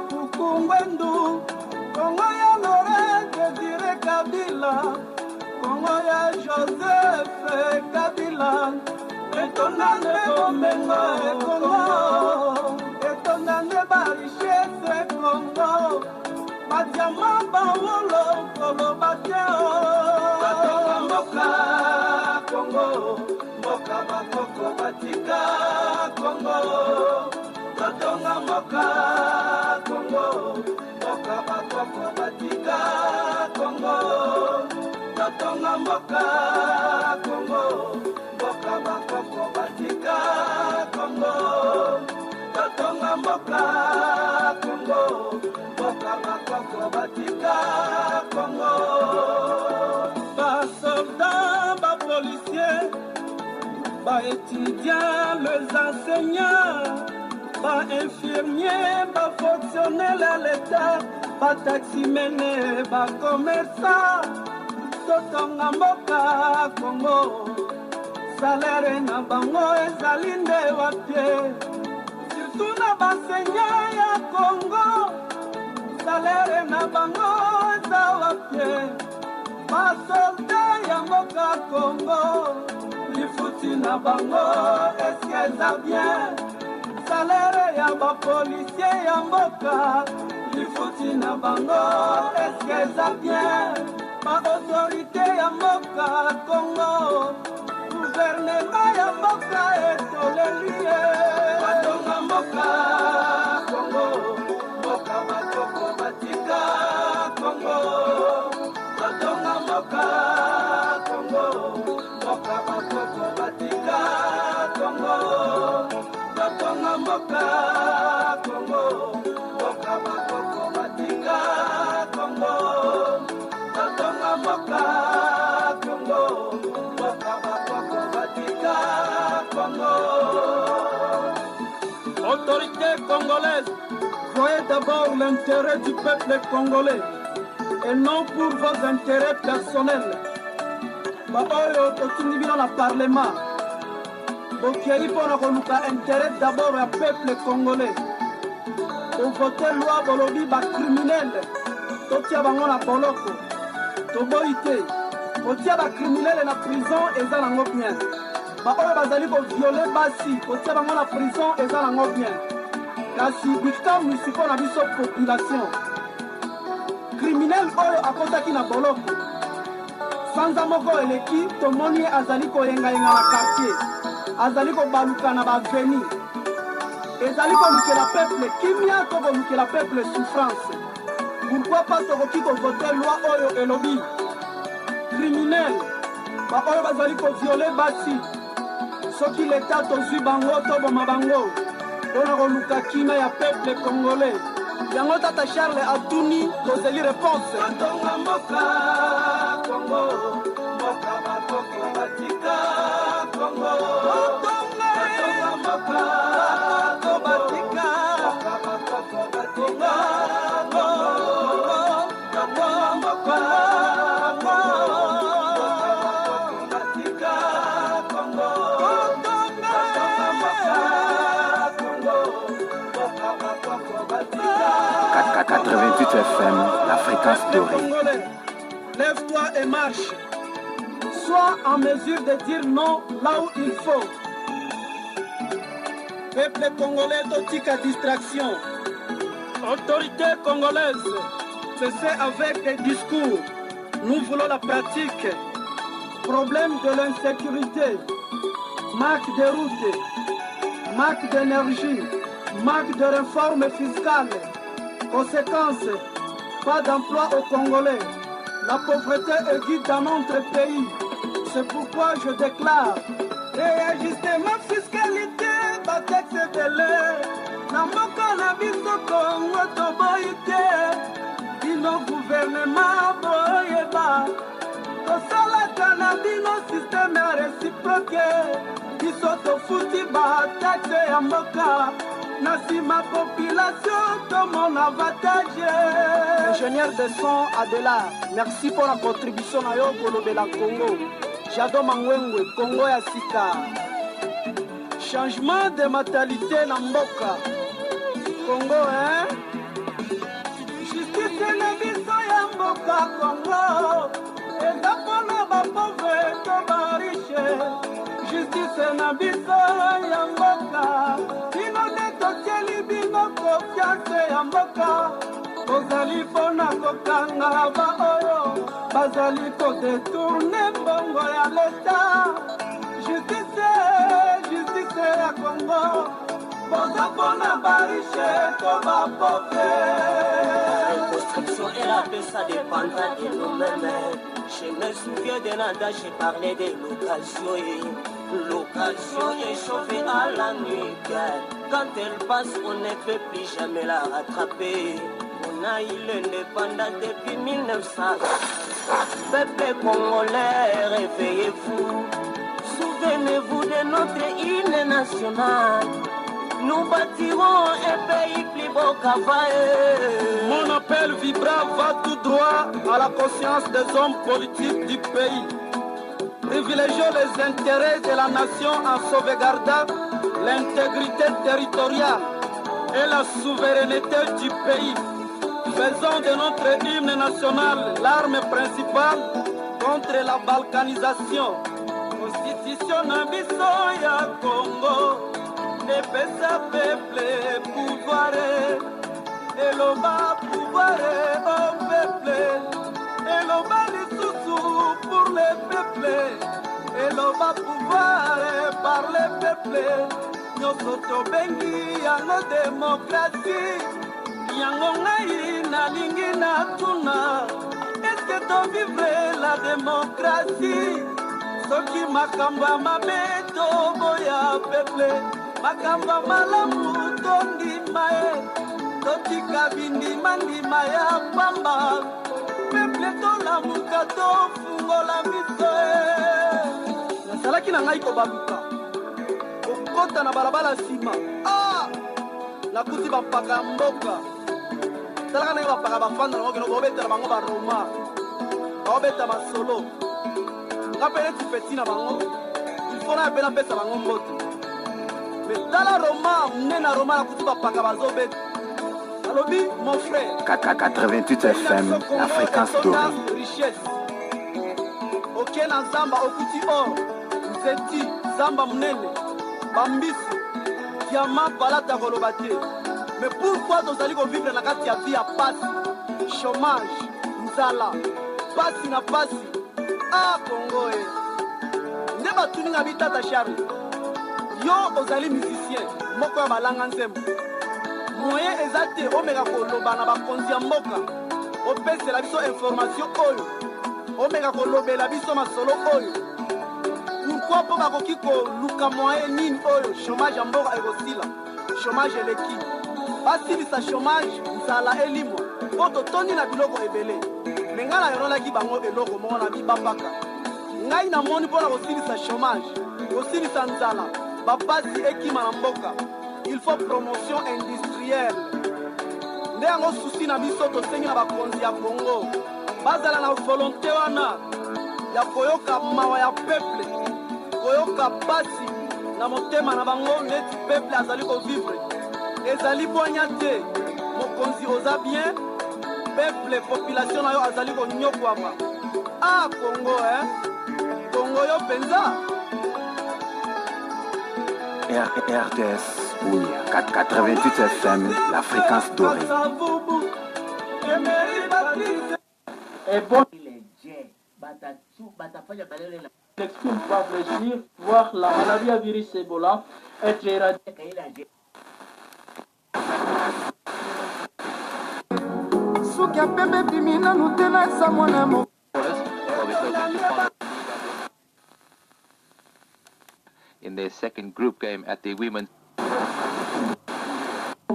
Kukungwendu, Congo ya Laurent Désiré Kabila, Congo ya Joseph Kabila. Etonane Bomengo e Congo, etonane ba richesse Congo. Madiama bawolo kolo bateo Batonga mboka Congo Mboka bakoko batika Congo Batonga mboka Congo Mboka bakoko batika Congo Batonga mboka Congo Mboka bakoko batika Congo Batonga mboka Congo Mboka bakoko batika Congo. Bas soldats, bas policiers, bas étudiants, les enseignants, bas infirmiers, bas fonctionnaires à l'État, bas taximene, bas commerçants, totonga mboka Congo. Salaire na bango ezali nde wapie, surtout na baseigneur ya Congo. Salaire na bango eza wapie, basolda ya mboka Congo. Lifuti na bango eske eza bien, salaire ya bapolisier ya mboka. Lifuti na bango eske eza bien, baautorité ya mboka Congo. Gouvernement ya mboka etolelie, batonga mboka Congo. Mboka bakoko batika Congo. Batonga mboka Congo. Mboka bakoko batika Congo. Batonga mboka Congo. Mboka bakoko batika Congo. Batonga mboka Congo. Mboka bakoko batika Congo. Autorité congolaise, voyez d'abord l'intérêt du peuple congolais et non pour vos intérêts personnels. Baoyo totindi bino na parlement. Bokei pona koluka intérêt d'abord ya peuple congolais. Pour voter loi bolobi ba criminel. Totia bango na boloko. Toboyi te. Otia ba criminel na prison eza nango bien. Baoyo bazali ko violer basi. Otia bango na prison eza nango bien. Kasi bikamwi siko na biso population. Criminel oyo akotaki na boloko. Sanza moko eleki tomoni azali ko yenga na quartier. Azali ko baluka na baveni. ezali kolukela peuple kimia to kolukela peuple souffrance. Pourquoi pas tokoki kovote loi oyo elobi criminel baoyo bazali koviole basi soki leta tozwi bango toboma bango mpona koluka kimia ya peuple congolais. Yango tata Charles atuni tozeli réponse. Batonga mboka Congo, mboka bakoko batika Congo. Batonga mboka to batika, bakoko batika Congo. Batonga mboka batika Congo. Batonga mboka Congo, mboka bakoko batika. 88 FM, la fréquence dorée. Lève-toi et marche. Sois en mesure de dire non là où il faut. Peuple congolais, totika distraction. Autorité congolaise, cessez avec des discours. Nous voulons la pratique. Problème de l'insécurité, manque de routes, manque d'énergie, manque de réforme fiscale. Conséquence, pas d'emploi aux Congolais. La pauvreté est guide dans notre pays. C'est pourquoi je déclare réajustement fiscalité, pas taxe de l'air. Namboka na biso Congo toboyite. Bino gouvernement boyeba. Tosalaka na bino système réciproque. Biso tofuti ba taxe ya mboka. Nasi ma population comme mon avantage. Ingénieur de son Adela, merci pour la contribution à Yoko de la Congo. Jado Mangwengwe, Congo ya Sika. Changement de mentalité na mboka. Congo, hein? Justice na biso ya mboka Congo. Eza pona ba pauvre to ba riche. Justice na biso ya mboka. Totieli bino confiance ya mboka. Kozali pona kokanga ba oyo bazali kodetourne mbongo ya leta. Justice ya Congo. Boza pona barishe to ba pauvre. La construction et la paix, ça dépendra de nous-mêmes. Je me souviens d'un adage, j'ai parlé de l'occasion. L'occasion est chauffée à la nuque. Quand elle passe, on ne peut plus jamais la rattraper. On a eu l'indépendance depuis 1900. Peuple congolais, réveillez-vous. Souvenez-vous de notre hymne national. Nous bâtirons un pays plus beau qu'avant. Mon appel vibrant va tout droit à la conscience des hommes politiques du pays. Privilégions les intérêts de la nation en sauvegardant l'intégrité territoriale et la souveraineté du pays. Faisons de notre hymne national l'arme principale contre la balkanisation. Constitution nabiso ya Congo, epesa peuple pouvoir, eloba pouvoir au peuple, eloba lisusu pour le peuple, eloba pouvoir par le peuple. Nyonso tobengi yango démocratie, yango ngai nalingi natuna, est-ce que tovivre la démocratie? Soki makambo ya mabe toboya peuple, makambo ya malamu tondima ye, totika bindima ya pamba, peuple tolamuka tofungola miso ye. Nazalaki na ngai kobaluka kokota na balabala nsima, nakuti bampaka ya mboka, talaka ndenge bapaka bafanda nango keno baobetela bango baroma, baobeta masolo ngape neti peti na bango, il faut na pena pesa bango mbote. Mais tala Roma, mnena Roma nakuti bapaka bazobeta. Alobi mon frère, 88 FM, la fréquence dorée. Richesse. Ok na zamba okuti or, nzeti, zamba mnene, bambisi, diamant balata koloba te. Mais pourquoi tozali vivre na kati ya vie ya pasi, chômage, nzala, pasi na pasi? Congo nde batuninga bitata Charles, yo ozali musicien, moko ya balanga nzembo moyen eza te omeka koloba na bakonzi ya mboka opesela biso information oyo omeka kolobela biso masolo oyo pourkui mpo bakoki koluka moyen nini oyo chômage ya mboka ekosila chômage eleki basilisa chômage nzala elimwa mpo totondi na biloko ebele me ngai nayonolaki bango eloko moko na bibambaka ngai namoni mpo na kosilisa chômage kosilisa nzala bapasi ekima na mboka il faut promotion industrielle nde yango susi na biso tosengi na bakonzi ya Congo bazala na volonté wana ya koyoka mawa ya peuple koyoka pasi na motema na bango neti peuple azali kovivre ezali bwanya te mokonzi oza bien peuple population na yo azali konyokwama Congo Congo yo penza RTS Bunia 88 FM, la fréquence dorée. Et bon, l'excuse pour réfléchir, voir la maladie à virus Ebola être éradiquée. In their second group game at the women's.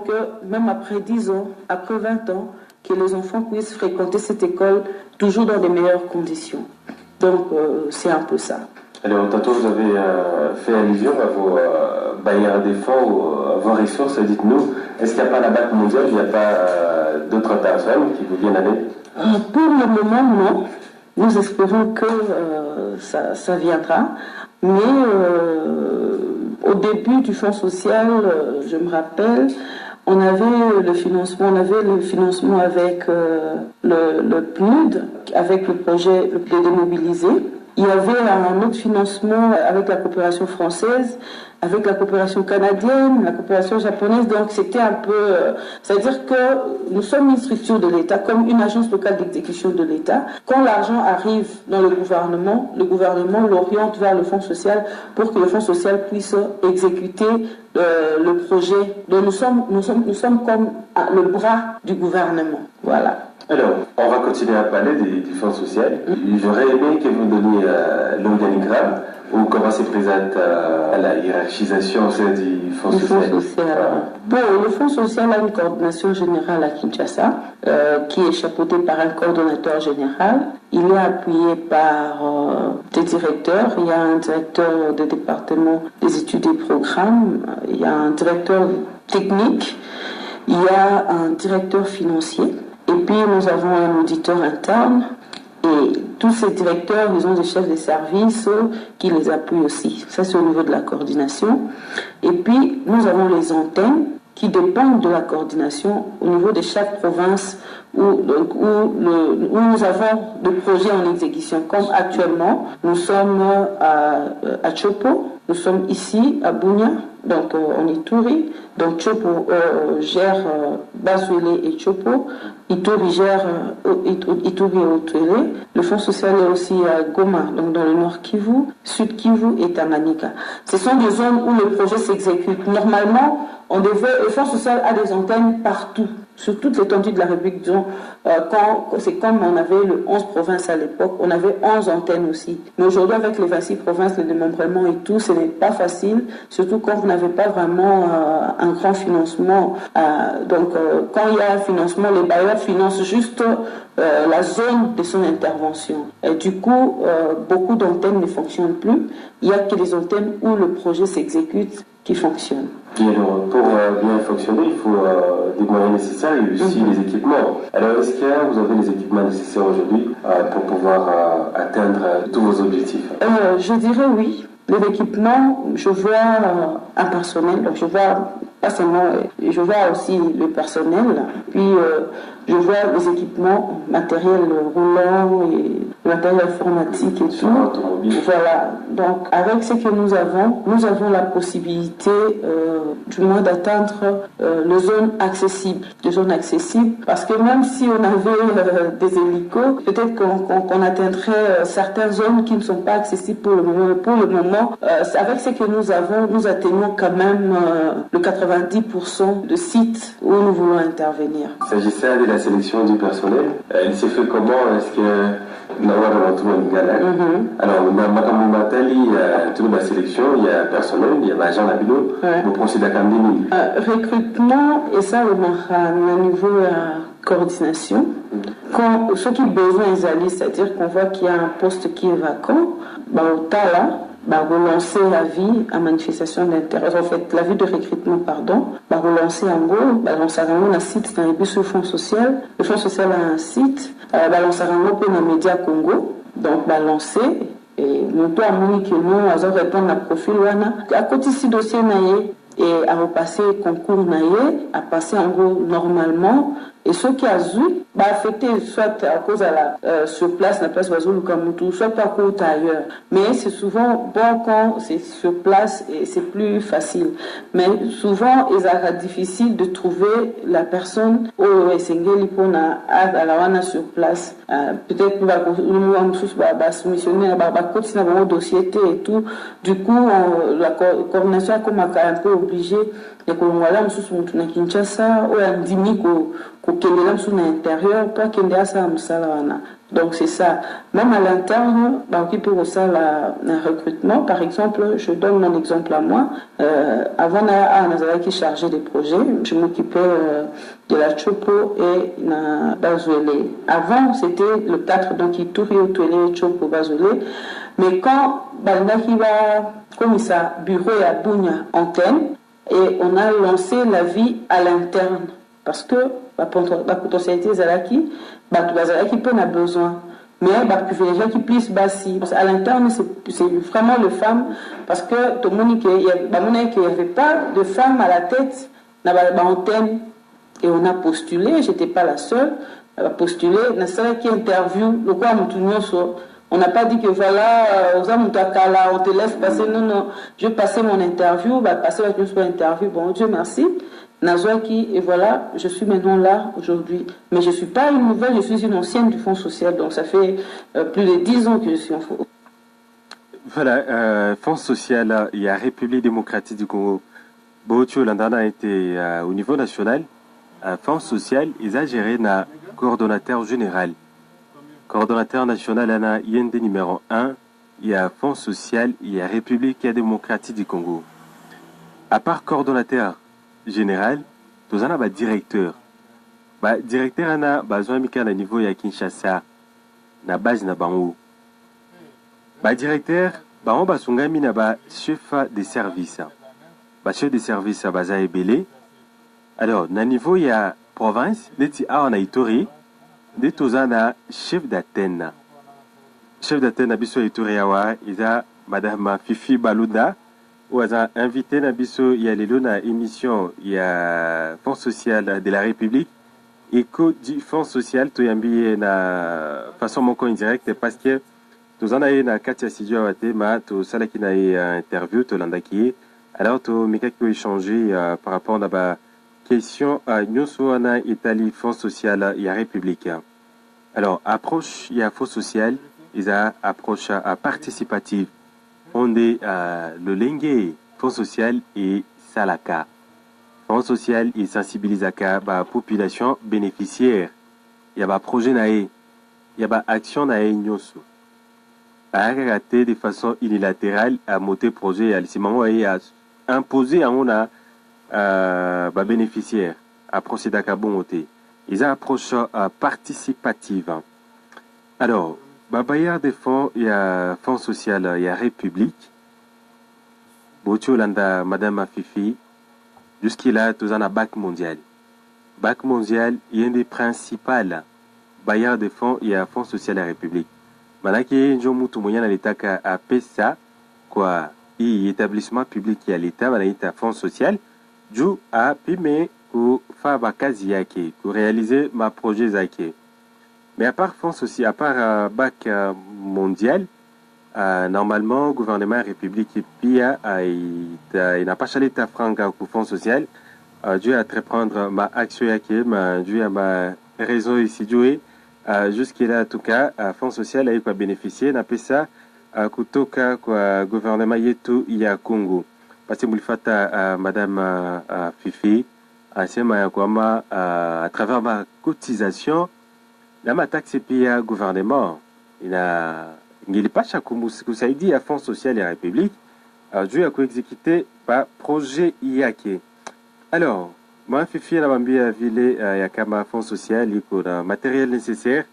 Que même après 10 ans, après 20 ans, que les enfants puissent fréquenter cette école toujours dans les meilleures conditions. Donc c'est un peu ça. Alors tantôt vous avez fait allusion à vos bailleurs des fonds, à vos ressources. Dites-nous, est-ce qu'il n'y a pas la Banque mondiale, il n'y a pas d'autres internationales qui vous viennent à l'aide? Pour le moment, non. Nous espérons que ça viendra. Mais au début du Fonds social, je me rappelle, on avait le financement avec le PNUD, avec le projet de démobiliser. Il y avait un autre financement avec la coopération française, avec la coopération canadienne, la coopération japonaise. Donc c'était un peu... c'est-à-dire que nous sommes une structure de l'État, comme une agence locale d'exécution de l'État. Quand l'argent arrive dans le gouvernement l'oriente vers le Fonds social pour que le Fonds social puisse exécuter le projet. Donc nous sommes comme le bras du gouvernement. Voilà. Alors, on va continuer à parler du Fonds social. J'aurais aimé que vous donniez l'organigramme ou comment se présente la hiérarchisation au sein du Fonds social. Bon, le Fonds social a une coordination générale à Kinshasa qui est chapeautée par un coordonnateur général. Il est appuyé par des directeurs. Il y a un directeur de département des études et programmes. Il y a un directeur technique. Il y a un directeur financier. Et puis nous avons un auditeur interne et tous ces directeurs, ils ont des chefs de service qui les appuient aussi. Ça c'est au niveau de la coordination. Et puis nous avons les antennes qui dépendent de la coordination au niveau de chaque province où nous avons des projets en exécution. Comme actuellement, nous sommes à Chopo, nous sommes ici à Bunia, donc en Ituri. Donc Chopo gère Baswele et Chopo, Ituri gère Ituri et Otwele. Le Fonds social est aussi à Goma, donc dans le Nord Kivu, Sud Kivu et Tanganyika. Ce sont des zones où le projet s'exécute. Normalement, le Fonds social a des antennes partout, sur toute l'étendue de la République. Disons, c'est comme on avait le 11 provinces à l'époque, on avait 11 antennes aussi. Mais aujourd'hui, avec les 26 provinces, le démembrement et tout, ce n'est pas facile, surtout quand vous n'avez pas vraiment un grand financement. Quand il y a un financement, les bailleurs financent juste la zone de son intervention. Et du coup, beaucoup d'antennes ne fonctionnent plus. Il n'y a que les antennes où le projet s'exécute qui fonctionnent. Et alors, pour bien fonctionner, il faut des moyens nécessaires et aussi les équipements. Alors, est-ce que vous avez les équipements nécessaires aujourd'hui pour pouvoir atteindre tous vos objectifs? Je dirais oui. Les équipements, je vois un personnel, donc je vois pas seulement, je vois aussi le personnel, puis je vois les équipements matériels roulants et matériel informatique et tout. Voilà. Donc, avec ce que nous avons la possibilité, du moins d'atteindre les zones accessibles. Parce que même si on avait des hélicos, peut-être qu'on atteindrait certaines zones qui ne sont pas accessibles pour le moment. Mais pour le moment, avec ce que nous avons, nous atteignons quand même le 90% de sites où nous voulons intervenir. S'agissant de la sélection du personnel, il s'est fait comment? Est-ce que nous avons retrouvé une galère? Alors, dans Makamumatali, toute la sélection, il y a personnel, il y a l'agent Labilo, vous procédez à Kandini. Recrutement, et ça, au niveau coordination. Quand ceux qui ont besoin ils c'est-à-dire qu'on voit qu'il y a un poste qui est vacant, au Tala, relancer l'avis à manifestation d'intérêt, en fait, l'avis de recrutement, relancer en gros, lancer un site dans le fonds social. Le fonds social a un site, lancer un peu dans les médias Congo, donc lancer. Et nous avons dit que nous allons répondre à profil à côté de ce dossier et à repasser concours à passer en gros normalement. Et ceux qui ont eu, affecté soit à cause de la sur place, la place Bazou Lukamutu, soit par contre ailleurs. Mais c'est souvent bon quand c'est sur place et c'est plus facile. Mais souvent, il est difficile de trouver la personne au Sengeli pour à la wana sur place. Peut-être que nous soumissionner à dossier et tout. Du coup, la coordination comme un peu obligée. Et que l'on voit sous na Kinshasa ou un dimi kokendela sous l'intérieur pas kendela ça musala. Donc c'est ça. Même à l'interne, qui peut aussi un recrutement. Par exemple, je donne mon exemple à moi. Avant Nazara qui chargeait des projets, je m'occupais de la Chopo et na Bazouele. Avant c'était le 4 donc il tournait au Tuele Chopo Bazouele. Mais quand qui va comme ça bureau à Bunya antenne. Et on a lancé la vie à l'interne parce que la potentialité Zalaki, Zalaki peut en besoin. Mais les gens qui plissent bassi. À l'interne, c'est vraiment les femmes parce que tout le monde qu'il n'y avait pas de femmes à la tête dans l'antenne. Et on a postulé, j'étais pas la seule, postulé, dans celle qui interview, le quoi on n'a pas dit que voilà, on te laisse passer. Non, je vais passer mon interview, passer mon interview. Bon, Dieu merci. Nazwaki, et voilà, je suis maintenant là aujourd'hui. Mais je ne suis pas une nouvelle, je suis une ancienne du Fonds social. Donc ça fait plus de 10 ans que je suis en Fonds. Voilà, Fonds social, il y a République démocratique du Congo. Bocho Landana a été au niveau national. Fonds social, ils ont géré un coordonnateur général. Coordonnateur national, il y a un numéro 1, il y a Fonds social, il y a République démocratique du Congo. À part coordonnateur général, nous avons un directeur. Directeur, on a besoin de niveau de Kinshasa, na base na bango. Directeur, on a un chef de service. Chef de service, baza ebele. Alors, na niveau de la province, on a Itori. De tozana chef d'Athènes. Chef d'Athènes Nabiso Ituriawa, il y a Madame Fifi Balouda, où elle a invité Nabiso, il y a les na émission, il y a Fonds social de la République, et que du Fonds social, tu as mis na façon mon co indirect parce que tu en as eu na Katia Sidio Awate, ma tu sala qui n'a eu interview, tu l'as qui alors tu m'as échangé par rapport à la question à Nyosouana Italie Fonds social et républicain. Alors, approche, il y a Fonds social, il y a approche participative. On est le lingue Fonds social et Salaka. Fonds social et sensibilise la population bénéficiaire. Il y a un projet naé, il y a une action naé Nyosu. Arrêter de façon unilatérale à monter projet à l'issiment et à imposer à on a bénéficiaire à procéder à bon côté. Ils ont approche participative. Alors, bailleur des fonds, il y a Fonds social, il y a République. Botiolanda, Madame Fifi, jusqu'à tout en a Bac mondial. Bac mondial, il y a un des principaux bailleurs des fonds, il y a Fonds social, la République. Maintenant, il y a un jour où il y a l'État qui a PESA, quoi, et établissement public qui a l'État, il y a Fonds social. Je a pimé pour faire ma case pour réaliser ma projet zaki. Mais à part fonds social, à part bac mondial, normalement, gouvernement république pia il n'a pas chalé ta franc au fonds social. Dû à prendre ma action yake, dû à ma raison ici jouer. Jusqu'à là, en tout cas, fonds social a quoi bénéficier. N'a pas ça kutoka kwa gouvernement yetu ya Congo. Parce que mulifata madame Fifi asema ya kwamba à travers ma cotisation la mataxe pia gouvernement ngilipasha kusaidia fonds social ya République juu ya kuexécuter pa projet yake. Alors, moi Fifi anabambia vile ya kama fonds social iko na matériel nécessaire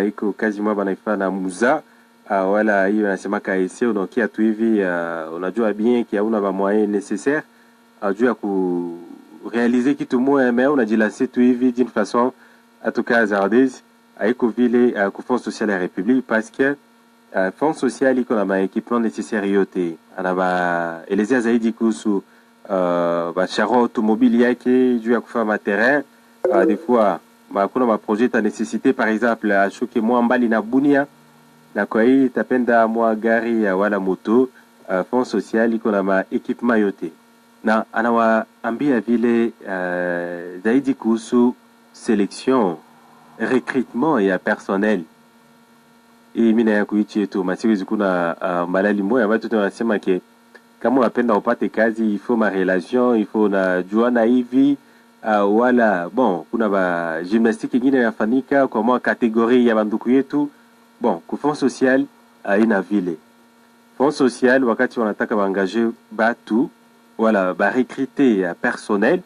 iko quasiment banaifana muza wala hiyo nasema kaisi unakia tu hivi unajua bien qu'il y a una moyen nécessaire juu ya ku réaliser kitu moja mais unajilaser tu hivi d'une façon en tout cas hasardeuse haiko vile ku fonds social ya République parce que fonds social iko na équipement nécessaire yote anaba elezea zaidi kuhusu charo automobile yake juu ya kufanya terrain des fois kuna ma projet ta nécessité par exemple ashuke mwa mbali na Bunia na kwa hii tapenda mwa gari wala moto fonds social iko na ma équipement yote na anawaambia vile zaidi kuhusu sélection recrutement ya personnel hii mina ya kuichi yetu masiku kuna malali moja watu tunasema ke kama unapenda upate kazi il faut ma relation il faut na juana hivi wala bon kuna ba gymnastique nyingine yafanyika kwa mwa kategoria ya banduku yetu bon ku fonds social ina vile fonds social wakati wanataka baangaje batu wala ba recruter personnel